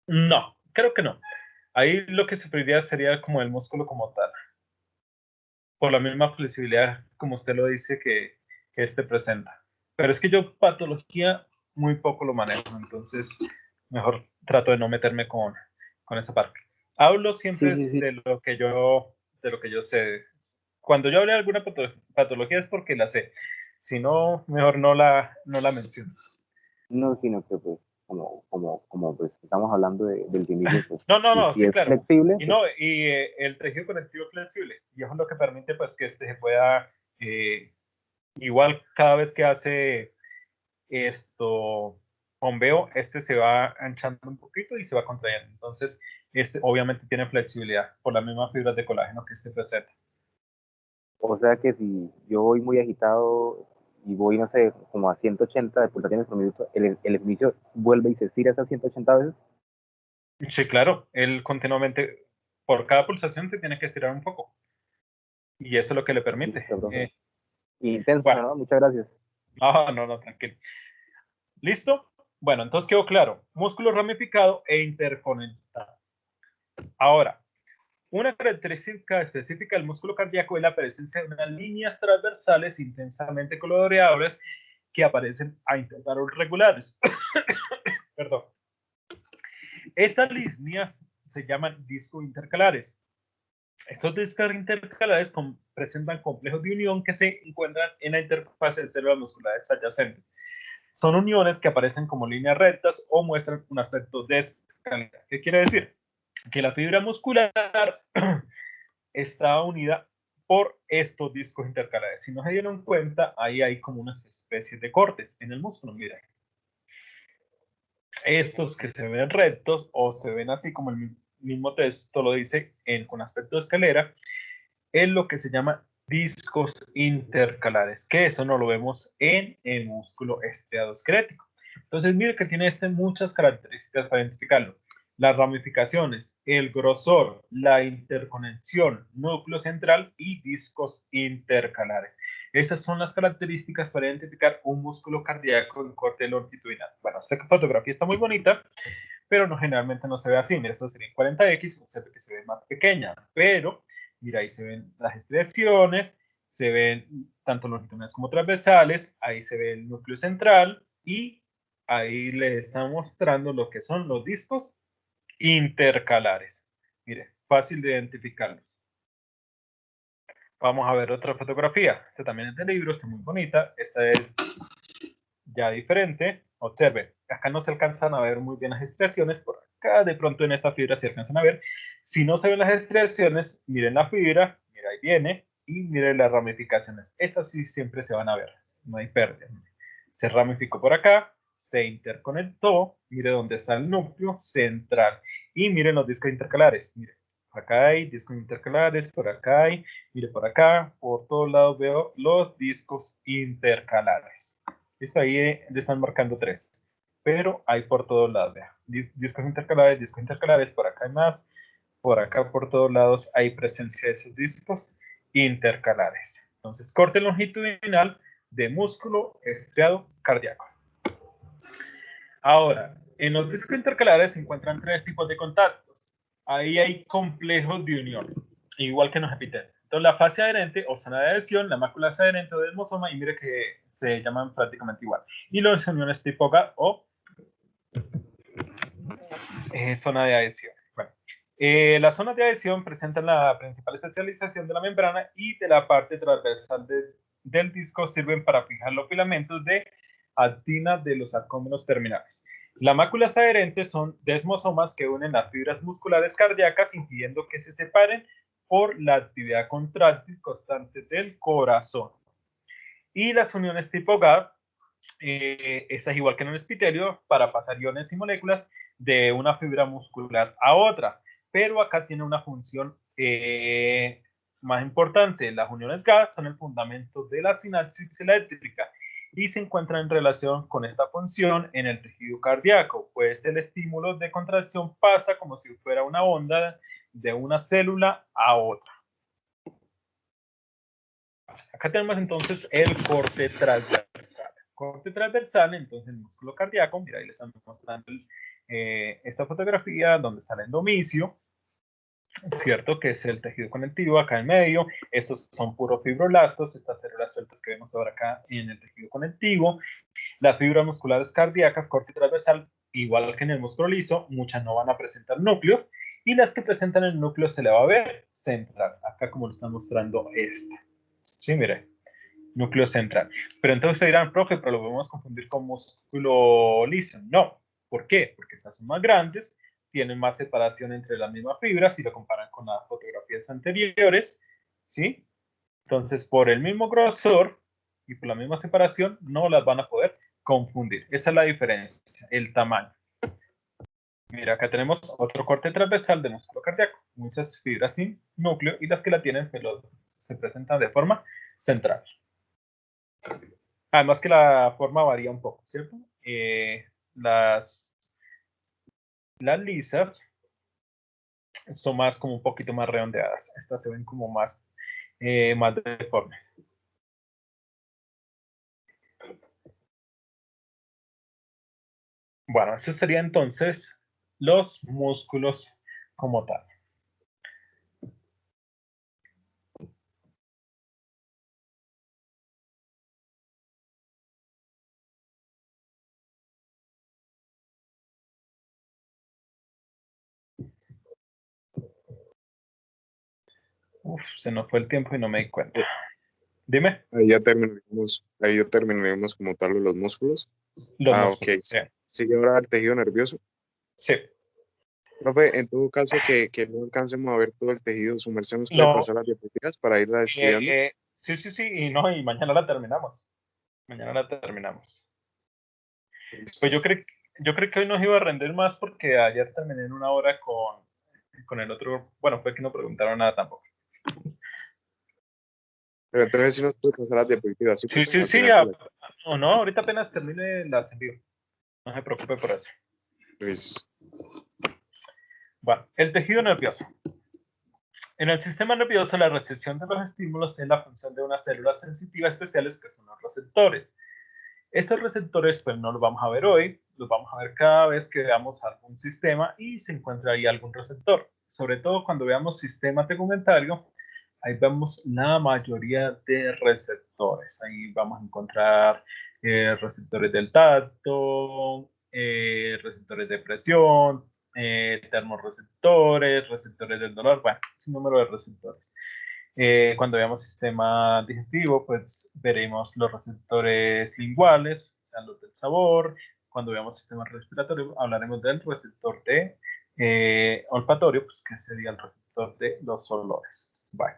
A: No, creo que no. Ahí lo que sufriría sería como el músculo como tal, por la misma flexibilidad, como usted lo dice, que este presenta. Pero es que yo patología muy poco lo manejo, entonces mejor trato de no meterme con esa parte. Hablo siempre
B: Sí.
A: de lo que yo sé. Cuando yo hable de alguna patología es porque la sé. Si no, mejor no la menciono.
B: No, sino que pues, como pues estamos hablando del inicio, pues,
A: No,
B: si
A: sí,
B: es
A: claro.
B: flexible,
A: Y
B: pues,
A: no, y el tejido conectivo flexible, y eso es lo que permite pues que se pueda, igual cada vez que hace esto bombeo, se va anchando un poquito y se va contrayendo. Entonces, obviamente tiene flexibilidad por las mismas fibras de colágeno que presenta.
B: o sea que si yo voy muy agitado y voy, no sé, como a 180 de pulsaciones por minuto, el inicio vuelve y se estira esas 180 veces.
A: Sí, claro, él continuamente, por cada pulsación, te tiene que estirar un poco. Y eso es lo que le permite.
B: Listo, profe. Intenso,
A: Bueno,
B: ¿no? Muchas gracias.
A: no, tranquilo. ¿Listo? Bueno, entonces quedó claro. Músculo ramificado e interconectado. Ahora, una característica específica del músculo cardíaco es la presencia de unas líneas transversales intensamente coloreables que aparecen a intervalos regulares. Perdón. Estas líneas se llaman discos intercalares. Estos discos intercalares presentan complejos de unión que se encuentran en la interfaz de células musculares adyacentes. Son uniones que aparecen como líneas rectas o muestran un aspecto de escalera. ¿Qué quiere decir? Que la fibra muscular está unida por estos discos intercalares. Si no se dieron cuenta, ahí hay como unas especies de cortes en el músculo. Mira, estos que se ven rectos o se ven así como el mismo texto lo dice con aspecto de escalera, es lo que se llama discos intercalares, que eso no lo vemos en el músculo estriadoesquelético. Entonces, mire que tiene muchas características para identificarlo. Las ramificaciones, el grosor, la interconexión, núcleo central y discos intercalares. Esas son las características para identificar un músculo cardíaco en corte longitudinal. Bueno, esta fotografía está muy bonita, pero generalmente no se ve así. Mira, esta sería en 40X, observe que se ve más pequeña, pero mira, ahí se ven las estriaciones, se ven tanto longitudinales como transversales, ahí se ve el núcleo central y ahí le está mostrando lo que son los discos intercalares. Mire, fácil de identificarlos. Vamos a ver otra fotografía. Esta también es de libro, está muy bonita. Esta es ya diferente. Observe, acá no se alcanzan a ver muy bien las estriaciones, por acá de pronto en esta fibra se alcanzan a ver. Si no se ven las estriaciones, miren la fibra, mira ahí viene, y miren las ramificaciones. Esas sí siempre se van a ver, no hay pérdida. Se ramificó por acá, se interconectó, mire dónde está el núcleo central, y miren los discos intercalares, miren. Acá hay discos intercalares, por acá hay, mire por acá, por todos lados veo los discos intercalares. Listo, ahí le están marcando 3, pero hay por todos lados, vea. Discos intercalares, por acá hay más, por acá por todos lados hay presencia de esos discos intercalares. Entonces, corte longitudinal de músculo estriado cardíaco. Ahora, en los discos intercalares se encuentran 3 tipos de contactos. Ahí hay complejos de unión, igual que en los epitelios. Entonces, la fase adherente o zona de adhesión, la mácula adherente o desmosoma, y mire que se llaman prácticamente igual. Y las uniones tipo GAP o zona de adhesión. Bueno, las zonas de adhesión presentan la principal especialización de la membrana y de la parte transversal del disco sirven para fijar los filamentos de actina de los arcómenos terminales. Las máculas adherentes son desmosomas que unen las fibras musculares cardíacas impidiendo que se separen por la actividad contráctil constante del corazón. Y las uniones tipo GAP, esta es igual que en el epitelio, para pasar iones y moléculas de una fibra muscular a otra, pero acá tiene una función más importante. Las uniones GAP son el fundamento de la sinapsis eléctrica y se encuentran en relación con esta función en el tejido cardíaco, pues el estímulo de contracción pasa como si fuera una onda de una célula a otra. Acá tenemos entonces el corte transversal. Corte transversal, entonces el músculo cardíaco, mira, ahí le están mostrando esta fotografía donde está el endomisio, ¿cierto? Que es el tejido conectivo acá en medio. Estos son puros fibroblastos, estas células sueltas que vemos ahora acá en el tejido conectivo. Las fibras musculares cardíacas, corta y transversal, igual que en el músculo liso, muchas no van a presentar núcleos, y las que presentan el núcleo se le va a ver central, acá como lo está mostrando esta. Sí, mire, núcleo central. Pero entonces se dirán, profe, pero lo podemos confundir con músculo liso. No. ¿Por qué? Porque estas son más grandes, tienen más separación entre las mismas fibras si lo comparan con las fotografías anteriores, ¿sí? Entonces, por el mismo grosor y por la misma separación, no las van a poder confundir. Esa es la diferencia, el tamaño. Mira, acá tenemos otro corte transversal de músculo cardíaco. Muchas fibras sin núcleo y las que la tienen se presentan de forma central. Además que la forma varía un poco, ¿cierto? Las lisas son más como un poquito más redondeadas. Estas se ven como más deformes. Bueno, eso sería entonces los músculos como tal. Uf, se nos fue el tiempo y no me di cuenta. Dime.
C: Ahí ya terminaremos como tal los músculos.
A: Los músculos,
C: ok.
A: sí.
C: Sigue ahora el tejido nervioso.
A: Sí.
C: Profe, en todo caso que no alcancemos a ver todo el tejido, ¿su merced nos puede pasar las diapositivas para irla estudiando?
A: Sí, y mañana la terminamos. Mañana la terminamos. Pues yo creo que hoy nos iba a rendir más porque ayer terminé en 1 hora con el otro. Bueno, fue que no preguntaron nada tampoco.
C: Pero entonces sí nos puede pasar las diapositivas.
A: Sí. O no, ahorita apenas termine las envío. No se preocupe por eso.
C: Luis.
A: Bueno, el tejido nervioso. En el sistema nervioso, la recepción de los estímulos es la función de unas células sensitivas especiales que son los receptores. Estos receptores, pues no los vamos a ver hoy, los vamos a ver cada vez que veamos algún sistema y se encuentra ahí algún receptor. Sobre todo cuando veamos sistema tegumentario, ahí vemos la mayoría de receptores. Ahí vamos a encontrar receptores del tacto, receptores de presión, termorreceptores, receptores del dolor, bueno, es un número de receptores. Cuando veamos sistema digestivo, pues veremos los receptores linguales, o sea, los del sabor. Cuando veamos sistema respiratorio, hablaremos del receptor de olfatorio, pues que sería el receptor de los olores. Bueno.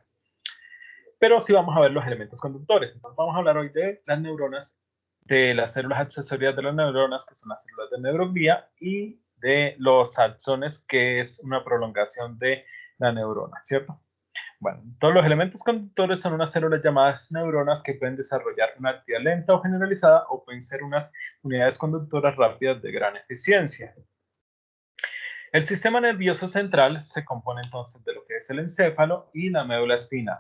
A: Pero sí vamos a ver los elementos conductores. Entonces vamos a hablar hoy de las neuronas, de las células accesorias de las neuronas, que son las células de neuroglía, y de los axones, que es una prolongación de la neurona, ¿cierto? Bueno, todos los elementos conductores son unas células llamadas neuronas que pueden desarrollar una actividad lenta o generalizada o pueden ser unas unidades conductoras rápidas de gran eficiencia. El sistema nervioso central se compone entonces de lo que es el encéfalo y la médula espinal.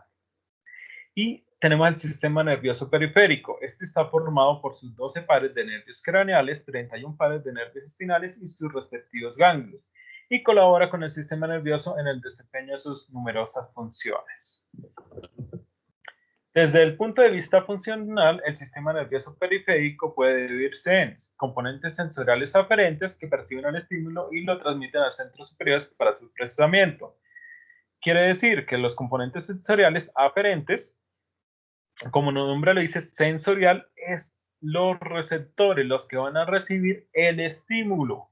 A: Y tenemos el sistema nervioso periférico. Este está formado por sus 12 pares de nervios craneales, 31 pares de nervios espinales y sus respectivos ganglios, y colabora con el sistema nervioso en el desempeño de sus numerosas funciones. Desde el punto de vista funcional, el sistema nervioso periférico puede dividirse en componentes sensoriales aferentes que perciben el estímulo y lo transmiten a centros superiores para su procesamiento. Quiere decir que los componentes sensoriales aferentes, como el nombre lo dice, sensorial, es los receptores los que van a recibir el estímulo.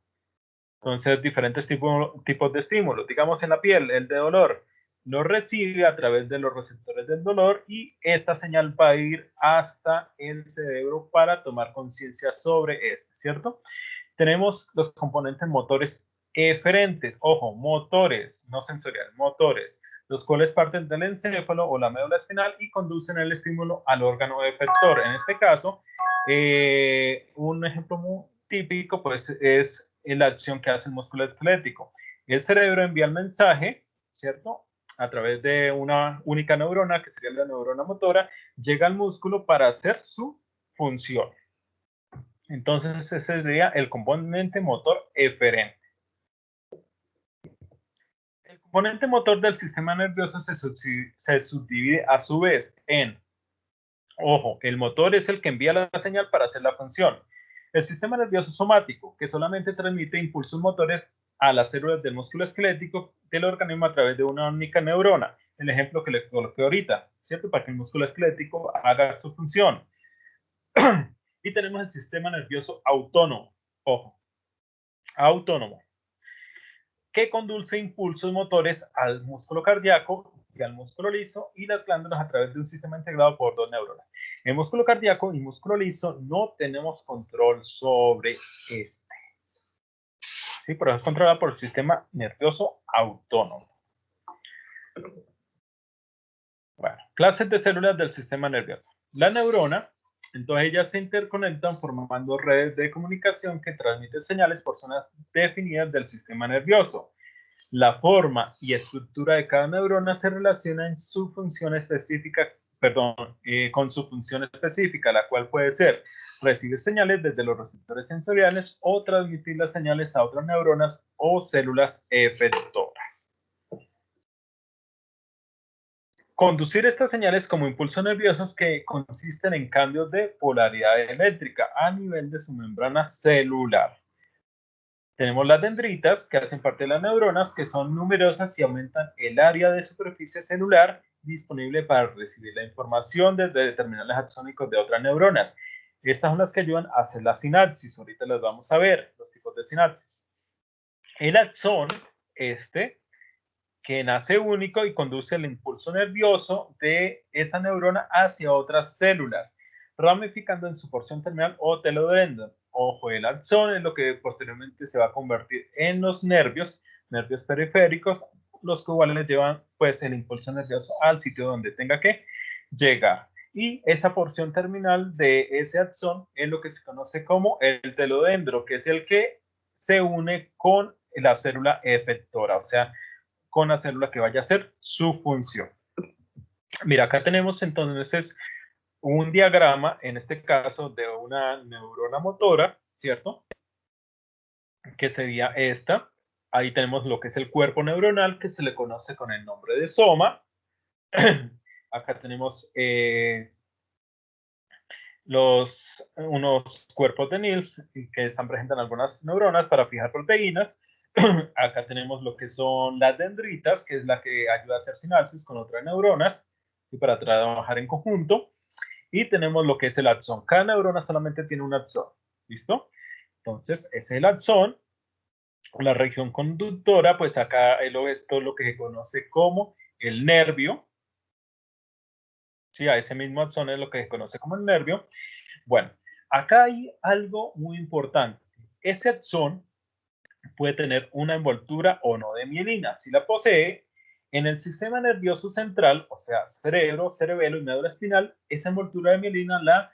A: Entonces, diferentes tipos de estímulos. Digamos en la piel, el de dolor, lo recibe a través de los receptores del dolor y esta señal va a ir hasta el cerebro para tomar conciencia sobre este, ¿cierto? Tenemos los componentes motores eferentes, ojo, motores, no sensorial, motores, los cuales parten del encéfalo o la médula espinal y conducen el estímulo al órgano efector. En este caso, un ejemplo muy típico pues, es la acción que hace el músculo esquelético. El cerebro envía el mensaje, ¿cierto? A través de una única neurona, que sería la neurona motora, llega al músculo para hacer su función. Entonces ese sería el componente motor eferente. El componente motor del sistema nervioso se subdivide a su vez en, ojo, el motor es el que envía la señal para hacer la función. El sistema nervioso somático, que solamente transmite impulsos motores a las células del músculo esquelético del organismo a través de una única neurona. El ejemplo que le coloqué ahorita, ¿cierto? Para que el músculo esquelético haga su función. Y tenemos el sistema nervioso autónomo, ojo, autónomo, que conduce impulsos motores al músculo cardíaco y al músculo liso y las glándulas a través de un sistema integrado por dos neuronas. El músculo cardíaco y músculo liso no tenemos control sobre este. ¿Sí? Pero es controlado por el sistema nervioso autónomo. Bueno, clases de células del sistema nervioso. La neurona, entonces ellas se interconectan formando redes de comunicación que transmiten señales por zonas definidas del sistema nervioso. La forma y estructura de cada neurona se relaciona en su función específica, con su función específica, la cual puede ser recibir señales desde los receptores sensoriales o transmitir las señales a otras neuronas o células efectoras. Conducir estas señales como impulsos nerviosos que consisten en cambios de polaridad eléctrica a nivel de su membrana celular. Tenemos las dendritas, que hacen parte de las neuronas, que son numerosas y aumentan el área de superficie celular disponible para recibir la información desde terminales axónicos de otras neuronas. Estas son las que ayudan a hacer la sinapsis. Ahorita las vamos a ver, los tipos de sinapsis. El axón, que nace único y conduce el impulso nervioso de esa neurona hacia otras células, ramificando en su porción terminal o telodendro. Ojo, el axón es lo que posteriormente se va a convertir en los nervios periféricos, los cuales llevan pues el impulso nervioso al sitio donde tenga que llegar. Y esa porción terminal de ese axón es lo que se conoce como el telodendro, que es el que se une con la célula efectora, o sea, con la célula que vaya a hacer su función. Mira, acá tenemos entonces un diagrama, en este caso de una neurona motora, ¿cierto? Que sería esta. Ahí tenemos lo que es el cuerpo neuronal, que se le conoce con el nombre de soma. Acá tenemos unos cuerpos de Nils que están presentes en algunas neuronas para fijar proteínas. Acá tenemos lo que son las dendritas, que es la que ayuda a hacer sinapsis con otras neuronas y para trabajar en conjunto. Y tenemos lo que es el axón. Cada neurona solamente tiene un axón. ¿Listo? Entonces, ese es el axón. La región conductora, pues acá esto es lo que se conoce como el nervio. Sí, a ese mismo axón es lo que se conoce como el nervio. Bueno, acá hay algo muy importante. Ese axón puede tener una envoltura o no de mielina. Si la posee, en el sistema nervioso central, o sea, cerebro, cerebelo y médula espinal, esa envoltura de mielina la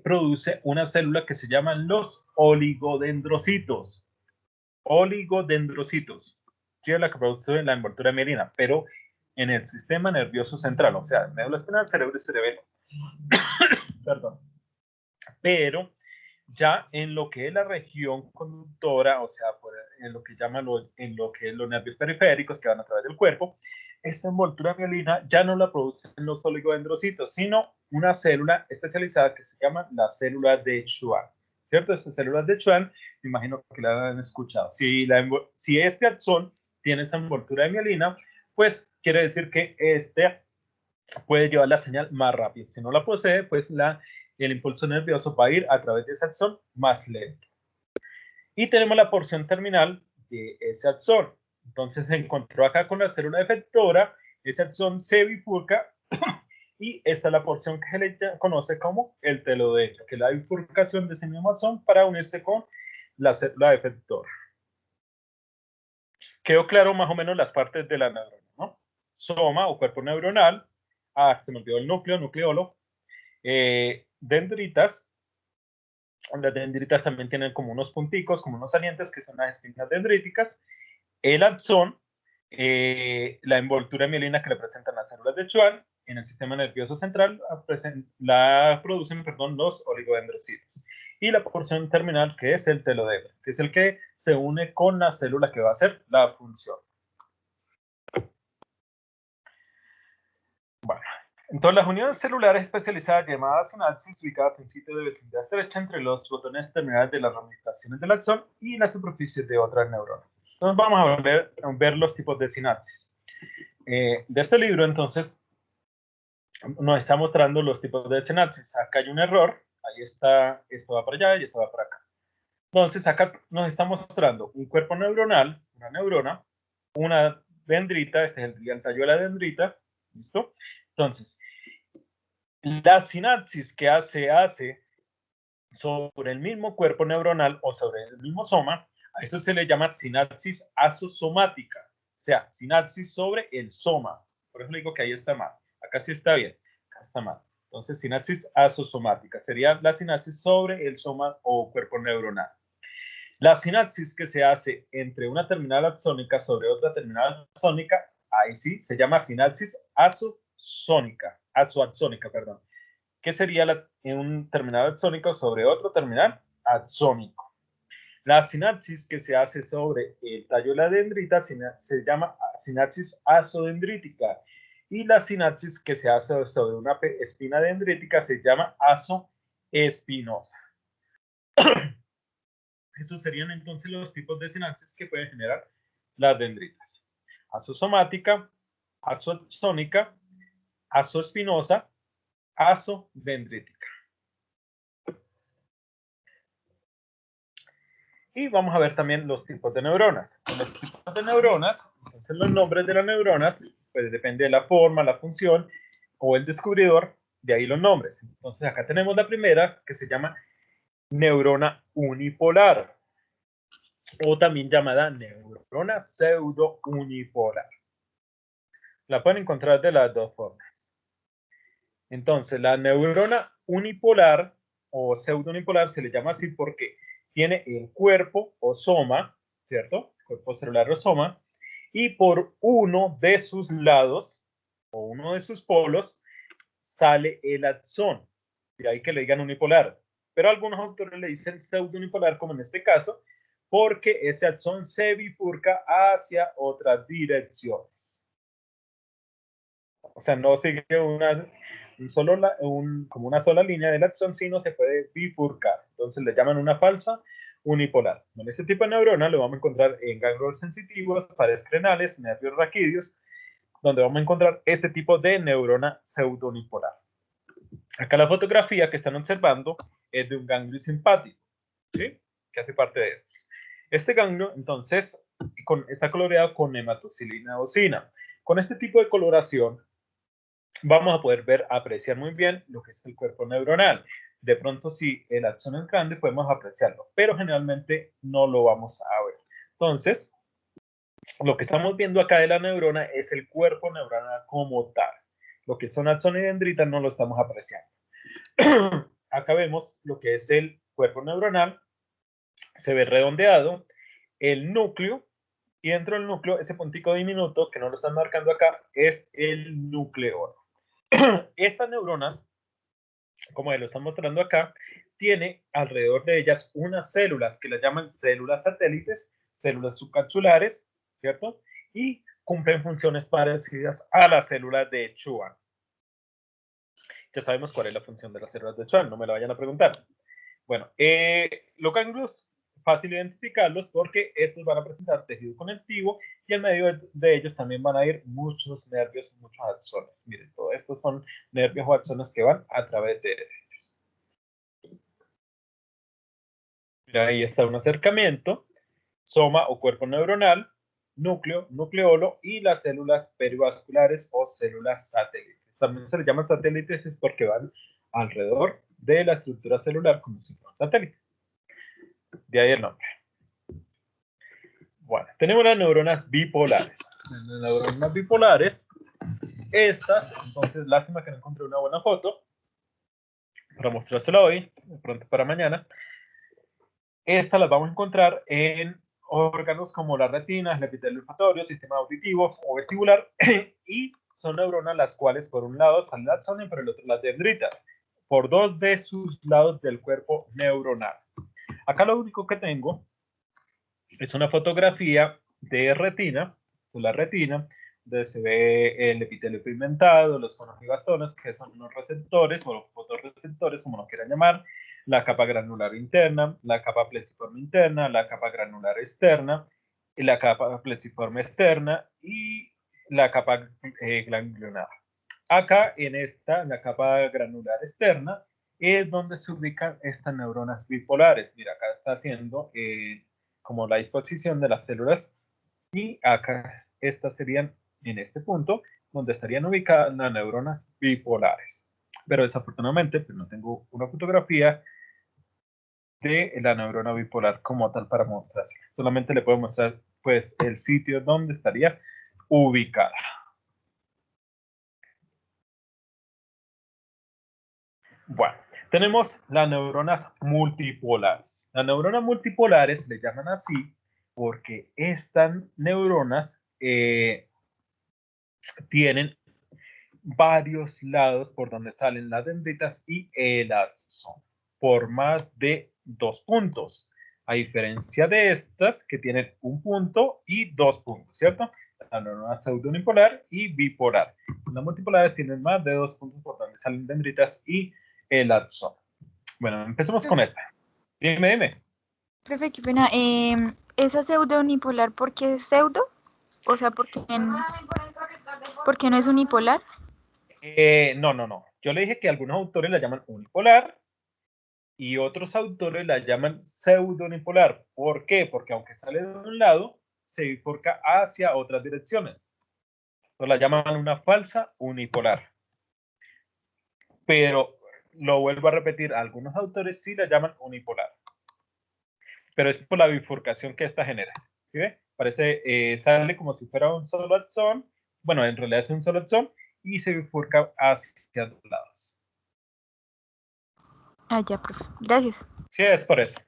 A: produce una célula que se llaman los oligodendrocitos. Oligodendrocitos. Sí, es la que produce la envoltura de mielina, pero en el sistema nervioso central, o sea, médula espinal, cerebro y cerebelo. Perdón. Pero ya en lo que es la región conductora, o sea, en lo que llaman en lo que es los nervios periféricos que van a través del cuerpo, esa envoltura mielina ya no la producen los oligodendrocitos, sino una célula especializada que se llama la célula de Schwann. ¿Cierto? Estas células de Schwann, me imagino que la han escuchado. Si este axón tiene esa envoltura de mielina, pues quiere decir que este puede llevar la señal más rápido. Si no la posee, pues el impulso nervioso va a ir a través de ese axón más lento. Y tenemos la porción terminal de ese axón. Entonces se encontró acá con la célula efectora, ese axón se bifurca y esta es la porción que se le conoce como el telodendro, que es la bifurcación de ese mismo axón para unirse con la célula efectora. Quedó claro más o menos las partes de la neurona, ¿no? Soma o cuerpo neuronal. Se me olvidó el núcleo, nucleolo. Dendritas. Las dendritas también tienen como unos punticos, como unos salientes, que son las espinas dendríticas. El axón, la envoltura mielina que representan las células de Schwann, en el sistema nervioso central la producen, los oligodendrocitos. Y la porción terminal, que es el telodendro, que es el que se une con la célula que va a hacer la función. Bueno, entonces las uniones celulares especializadas llamadas sinapsis, ubicadas en sitio de vecindad estrecha entre los botones terminales de las ramificaciones del axón y la superficie de otras neuronas. Entonces vamos a ver los tipos de sinapsis. De este libro, entonces, nos está mostrando los tipos de sinapsis. Acá hay un error, ahí está, esto va para allá y esto va para acá. Entonces acá nos está mostrando un cuerpo neuronal, una neurona, una dendrita, este es el tallo de la dendrita, ¿listo? Entonces, la sinapsis que hace sobre el mismo cuerpo neuronal o sobre el mismo soma, a eso se le llama sinapsis asosomática, o sea, sinapsis sobre el soma. Por eso le digo que ahí está mal. Acá sí está bien, acá está mal. Entonces, sinapsis asosomática sería la sinapsis sobre el soma o cuerpo neuronal. La sinapsis que se hace entre una terminal axónica sobre otra terminal axónica, ahí sí, se llama sinapsis azoaxónica, perdón. ¿Qué sería un terminal axónico sobre otro terminal axónico? La sinapsis que se hace sobre el tallo de la dendrita se llama sinapsis azodendrítica. Y la sinapsis que se hace sobre una espina dendrítica se llama azoespinosa. Esos serían entonces los tipos de sinapsis que pueden generar las dendritas. Azosomática, azoaxónica, azoespinosa, azodendrítica. Y vamos a ver también los tipos de neuronas. Los tipos de neuronas, entonces los nombres de las neuronas, pues depende de la forma, la función o el descubridor, de ahí los nombres. Entonces acá tenemos la primera que se llama neurona unipolar o también llamada neurona pseudo-unipolar. La pueden encontrar de las dos formas. Entonces la neurona unipolar o pseudo-unipolar se le llama así porque tiene el cuerpo o soma, ¿cierto? Cuerpo celular o soma, y por uno de sus lados o uno de sus polos sale el axón. De ahí que le digan unipolar. Pero algunos autores le dicen pseudo-unipolar, como en este caso, porque ese axón se bifurca hacia otras direcciones. O sea, no sigue como una sola línea del axón, sino se puede bifurcar. Entonces le llaman una falsa unipolar. En este tipo de neurona lo vamos a encontrar en ganglios sensitivos, paredes crenales, nervios raquídeos, donde vamos a encontrar este tipo de neurona pseudo-unipolar. Acá la fotografía que están observando es de un ganglio simpático, ¿sí? Que hace parte de esto. Este ganglio, entonces, está coloreado con hematocilina eosina. Con este tipo de coloración, vamos a poder apreciar muy bien lo que es el cuerpo neuronal. De pronto, si el axón es grande, podemos apreciarlo, pero generalmente no lo vamos a ver. Entonces, lo que estamos viendo acá de la neurona es el cuerpo neuronal como tal. Lo que son axón y dendrita no lo estamos apreciando. Acá vemos lo que es el cuerpo neuronal, se ve redondeado, el núcleo, y dentro del núcleo, ese puntico diminuto que no lo están marcando acá, es el nucleolo. Estas neuronas, como lo están mostrando acá, tiene alrededor de ellas unas células que las llaman células satélites, células subcapsulares, ¿cierto? Y cumplen funciones parecidas a las células de Schwann. Ya sabemos cuál es la función de las células de Schwann, no me la vayan a preguntar. Bueno, los ganglios, fácil identificarlos porque estos van a presentar tejido conectivo y en medio de ellos también van a ir muchos nervios, muchos axones. Miren, todos estos son nervios o axones que van a través de ellos. Mira, ahí está un acercamiento, soma o cuerpo neuronal, núcleo, nucleolo y las células perivasculares o células satélites. También se les llaman satélites es porque van alrededor de la estructura celular como si fuera un satélite. De ahí el nombre. Bueno, tenemos las neuronas bipolares. Las neuronas bipolares, estas, entonces, lástima que no encontré una buena foto para mostrársela hoy, de pronto para mañana. Estas las vamos a encontrar en órganos como las retinas, el epitelio olfatorio, sistema auditivo o vestibular y son neuronas las cuales por un lado están el axón y por el otro las dendritas, por dos de sus lados del cuerpo neuronal. Acá lo único que tengo es una fotografía de retina, es la retina, donde se ve el epitelio pigmentado, los conos y bastones, que son unos receptores o fotorreceptores, como lo quieran llamar, la capa granular interna, la capa plexiforme interna, la capa granular externa, y la capa plexiforme externa y la capa ganglionar. Acá en la capa granular externa, es donde se ubican estas neuronas bipolares. Mira, acá está haciendo como la disposición de las células y acá estas serían en este punto donde estarían ubicadas las neuronas bipolares. Pero desafortunadamente pues no tengo una fotografía de la neurona bipolar como tal para mostrar. Solamente le puedo mostrar pues el sitio donde estaría ubicada. Bueno, tenemos las neuronas multipolares. Las neuronas multipolares le llaman así porque estas neuronas tienen varios lados por donde salen las dendritas y el axón, por más de 2 puntos. A diferencia de estas que tienen un punto y 2 puntos, ¿cierto? La neurona pseudonipolar y bipolar. Las multipolares tienen más de 2 puntos por donde salen dendritas y el axón. Bueno, empecemos con esta. Dime.
E: Profe, qué pena. ¿Esa pseudo-unipolar por qué es pseudo? O sea, ¿por qué no es unipolar?
A: No. Yo le dije que algunos autores la llaman unipolar y otros autores la llaman pseudo-unipolar. ¿Por qué? Porque aunque sale de un lado, se bifurca hacia otras direcciones. Entonces la llaman una falsa unipolar. Pero lo vuelvo a repetir, algunos autores sí la llaman unipolar. Pero es por la bifurcación que esta genera. ¿Sí ve? Parece, sale como si fuera un solo axón. Bueno, en realidad es un solo axón y se bifurca hacia los lados.
E: Ah, ya, profe. Gracias.
A: Sí, es por eso.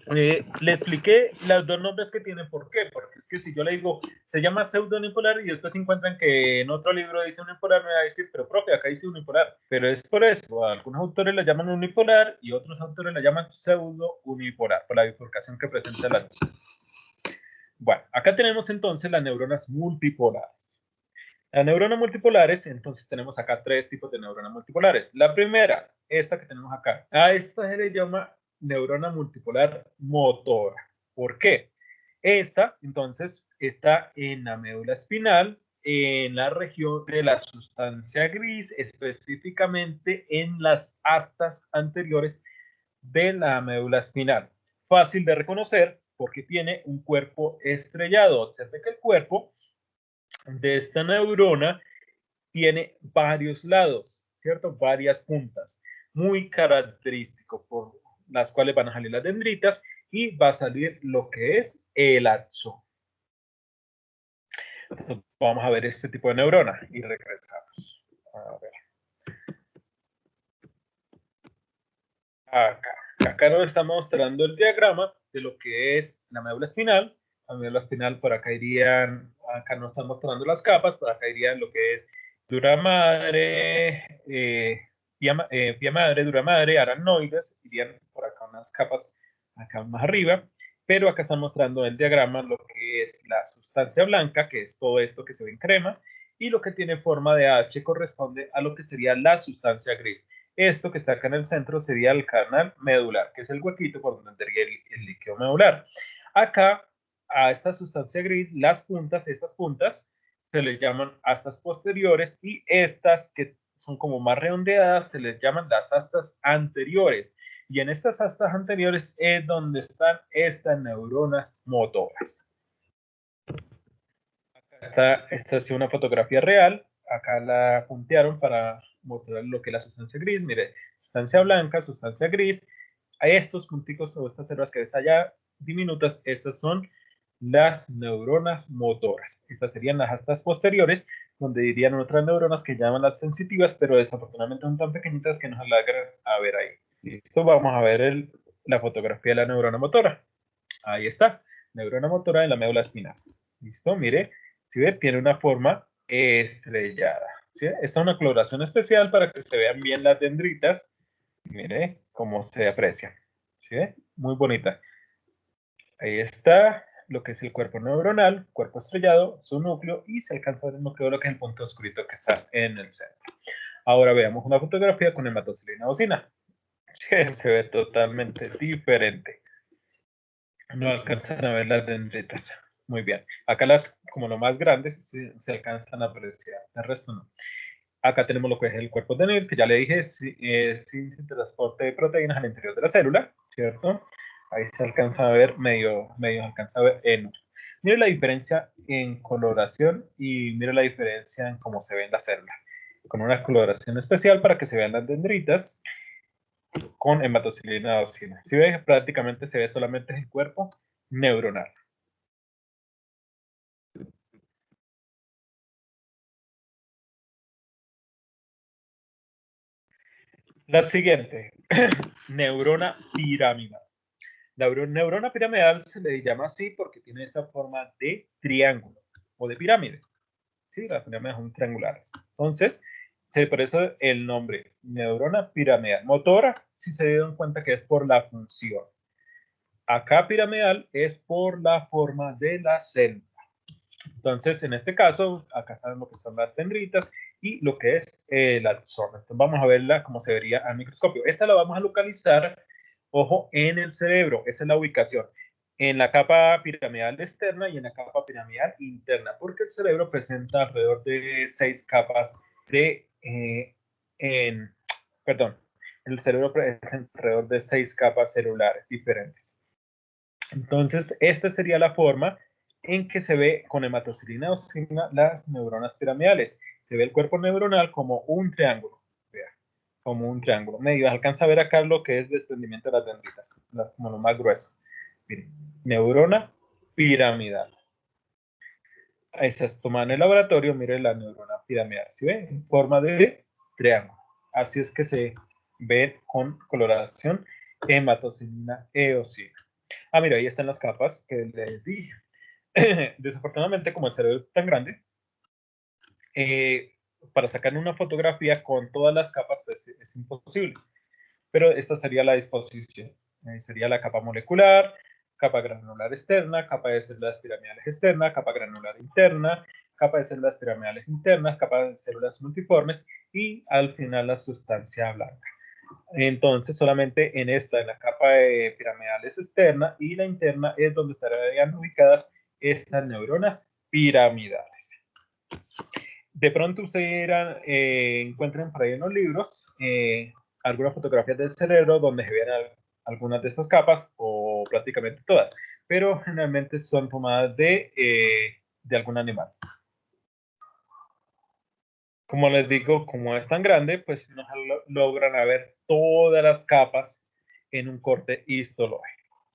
A: Le expliqué los dos nombres que tiene. ¿Por qué? Porque es que si yo le digo, se llama pseudo-unipolar y después encuentran que en otro libro dice unipolar, me va a decir, pero profe, acá dice unipolar. Pero es por eso. Algunos autores la llaman unipolar y otros autores la llaman pseudo-unipolar, por la bifurcación que presenta la luz. Bueno, acá tenemos entonces las neuronas multipolares. Las neuronas multipolares, entonces tenemos acá 3 tipos de neuronas multipolares. La primera, esta que tenemos acá. A esta se le llama neurona multipolar motora. ¿Por qué? Esta, entonces, está en la médula espinal, en la región de la sustancia gris, específicamente en las astas anteriores de la médula espinal. Fácil de reconocer porque tiene un cuerpo estrellado. Observe que el cuerpo de esta neurona tiene varios lados, ¿cierto? Varias puntas, muy característico por las cuales van a salir las dendritas y va a salir lo que es el axón. Entonces, vamos a ver este tipo de neurona y regresamos. A ver. Acá nos está mostrando el diagrama de lo que es la médula espinal. La médula espinal, por acá irían, acá nos están mostrando las capas, por acá irían lo que es dura madre, pía madre, dura madre, aracnoides, irían por acá unas capas acá más arriba, pero acá están mostrando el diagrama lo que es la sustancia blanca, que es todo esto que se ve en crema, y lo que tiene forma de H corresponde a lo que sería la sustancia gris. Esto que está acá en el centro sería el canal medular, que es el huequito por donde entraría el líquido medular. Acá, a esta sustancia gris, las puntas, estas puntas, se les llaman astas posteriores y estas que son como más redondeadas se les llaman las astas anteriores. Y en estas astas anteriores es donde están estas neuronas motoras. Acá esta es una fotografía real. Acá la puntearon para mostrar lo que es la sustancia gris. Mire, sustancia blanca, sustancia gris. A estos punticos o estas células que ves allá diminutas, estas son las neuronas motoras. Estas serían las astas posteriores, donde dirían otras neuronas que llaman las sensitivas, pero desafortunadamente son tan pequeñitas que no se logran a ver ahí. Listo, vamos a ver la fotografía de la neurona motora. Ahí está. neurona motora en la médula espinal. ¿Listo? Mire, si ve, tiene una forma estrellada. ¿Sí? Esta es una coloración especial para que se vean bien las dendritas. Mire cómo se aprecia. ¿Sí? Muy bonita. Ahí está lo que es el cuerpo neuronal, cuerpo estrellado, su núcleo, y se alcanza a ver el núcleo, lo que es el punto oscurito que está en el centro. Ahora veamos una fotografía con hematocilina ocina. Se ve totalmente diferente. No alcanzan a ver las dendritas. Muy bien. Acá las, como lo más grandes, se alcanzan a apreciar. El resto no. Acá tenemos lo que es el cuerpo de Neil, que ya le dije, sin transporte de proteínas al interior de la célula, ¿cierto? Ahí se alcanza a ver, medio alcanza a ver en. Mire la diferencia en coloración y mire la diferencia en cómo se ve en la célula. Con una coloración especial para que se vean las dendritas con hematocilina ocina. Si ve, prácticamente se ve solamente el cuerpo neuronal. La siguiente, neurona piramidal. La neurona piramidal se le llama así porque tiene esa forma de triángulo o de pirámide. ¿Sí? Las pirámides son triangulares. Entonces, por eso el nombre, neurona piramidal. Motora, si se dieron cuenta que es por la función. Acá piramidal es por la forma de la célula. Entonces, en este caso, acá saben lo que son las dendritas y lo que es el axón. Entonces, vamos a verla como se vería al microscopio. Esta la vamos a localizar, ojo, en el cerebro. Esa es la ubicación. En la capa piramidal externa y en la capa piramidal interna, porque el cerebro presenta alrededor de 6 capas de... el cerebro presenta alrededor de 6 capas celulares diferentes. Entonces, esta sería la forma en que se ve con hematocilina ocina las neuronas piramidales. Se ve el cuerpo neuronal como un triángulo. Vea, como un triángulo. Medio alcanza a ver acá lo que es desprendimiento de las dendritas, como lo más grueso. Miren, neurona piramidal. Esa es tomada en el laboratorio. Mire la neurona piramidal. ¿Sí ve? En forma de triángulo. Así es que se ve con coloración hematocilina eocina. Ah, mira, ahí están las capas que les dije. Desafortunadamente, como el cerebro es tan grande, para sacar una fotografía con todas las capas pues, es imposible. Pero esta sería la disposición. Sería la capa molecular, capa granular externa, capa de células piramidales externa, capa granular interna, capa de células piramidales internas, capa de células multiformes y al final la sustancia blanca. Entonces, solamente en la capa de piramidales externa y la interna es donde estarían ubicadas estas neuronas piramidales. De pronto ustedes encuentren por ahí en los libros algunas fotografías del cerebro donde se vean algunas de estas capas o prácticamente todas, pero generalmente son tomadas de algún animal. Como les digo, como es tan grande, pues no logran ver todas las capas en un corte histológico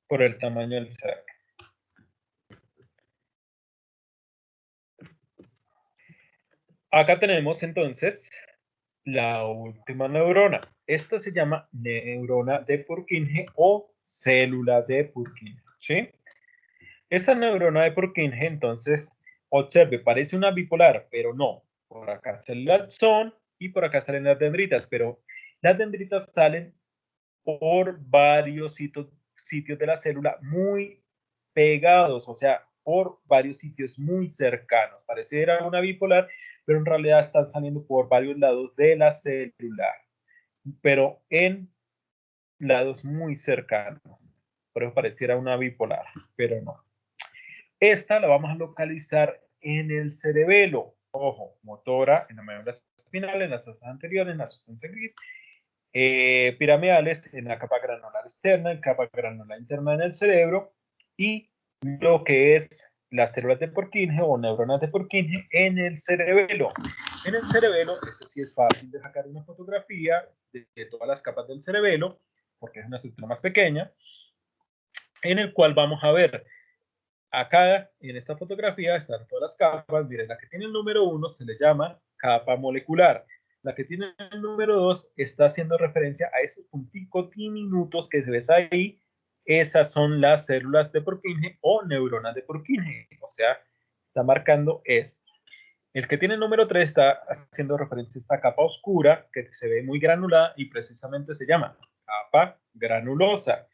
A: por el tamaño del cerebro. Acá tenemos entonces la última neurona. Esta se llama neurona de Purkinje o célula de Purkinje, ¿sí? Esta neurona de Purkinje, entonces, observe, parece una bipolar, pero no. Por acá sale el axón y por acá salen las dendritas, pero las dendritas salen por varios sitios de la célula muy pegados, o sea, por varios sitios muy cercanos. Pareciera una bipolar, pero en realidad están saliendo por varios lados de la célula, pero en lados muy cercanos. Por eso pareciera una bipolar, pero no. Esta la vamos a localizar en el cerebelo. Ojo, motora en la médula espinal, en las asas anteriores, en la sustancia gris. Piramidales en la capa granular externa, en capa granular interna en el cerebro y lo que es las células de Purkinje o neuronas de Purkinje en el cerebelo. En el cerebelo, este sí es fácil de sacar una fotografía de todas las capas del cerebelo, porque es una estructura más pequeña, en el cual vamos a ver acá en esta fotografía están todas las capas. Miren, la que tiene el número 1 se le llama capa molecular. La que tiene el número 2 está haciendo referencia a esos punticos diminutos que se ves ahí Esas son las células de Purkinje o neuronas de Purkinje. O sea, está marcando esto. El que tiene el número 3 está haciendo referencia a esta capa oscura que se ve muy granulada y precisamente se llama capa granulosa.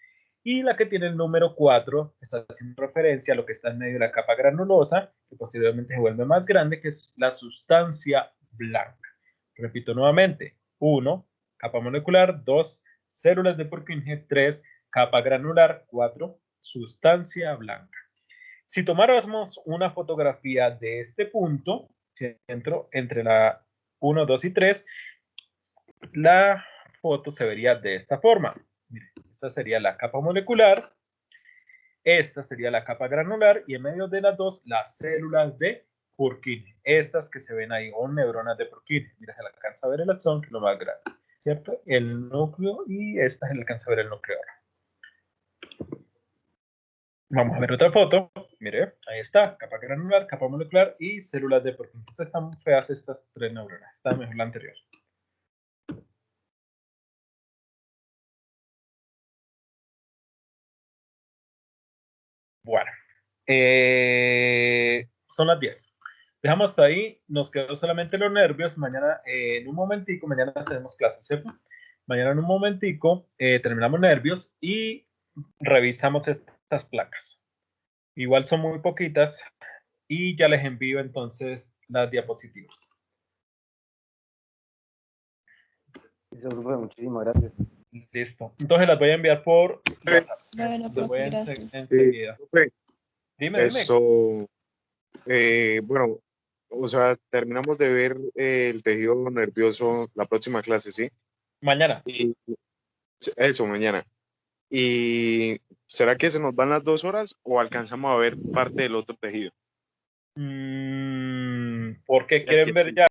A: Y la que tiene el número 4 está haciendo referencia a lo que está en medio de la capa granulosa, que posteriormente se vuelve más grande, que es la sustancia blanca. Repito nuevamente, 1, capa molecular, 2, células de Purkinje, 3, capa granular, 4, sustancia blanca. Si tomáramos una fotografía de este punto, centro entre la 1, 2 y 3, la foto se vería de esta forma. Miren, esta sería la capa molecular, esta sería la capa granular y en medio de las dos, las células de Purkinje. Estas que se ven ahí, o neuronas de Purkinje. Mira, se le alcanza a ver el axón, que es lo más grande, ¿cierto? El núcleo y esta se le alcanza a ver el núcleo. Vamos a ver otra foto. Mire, ahí está, capa granular, capa molecular y células de Purkinje. Están feas estas tres neuronas. Está mejor la anterior. Bueno, son las 10. Dejamos hasta ahí. Nos quedó solamente los nervios. Mañana, en un momentico, mañana tenemos clases, ¿cierto? Mañana en un momentico terminamos nervios y revisamos estas placas. Igual son muy poquitas y ya les envío entonces las diapositivas.
B: Eso, profe, muchísimas gracias.
A: Listo. Entonces las voy a enviar por WhatsApp.
I: Bueno,
A: Las
I: profe,
A: voy a
I: gracias.
A: enseguida.
C: Profe,
A: Dime.
C: eso, bueno, o sea, terminamos de ver el tejido nervioso la próxima clase, ¿sí?
A: Mañana.
C: Y eso, mañana. ¿Y será que se nos van las 2 horas o alcanzamos a ver parte del otro tejido?
A: ¿Por qué
C: Ya
A: quieren
C: que
A: ver
C: sí.
A: ya?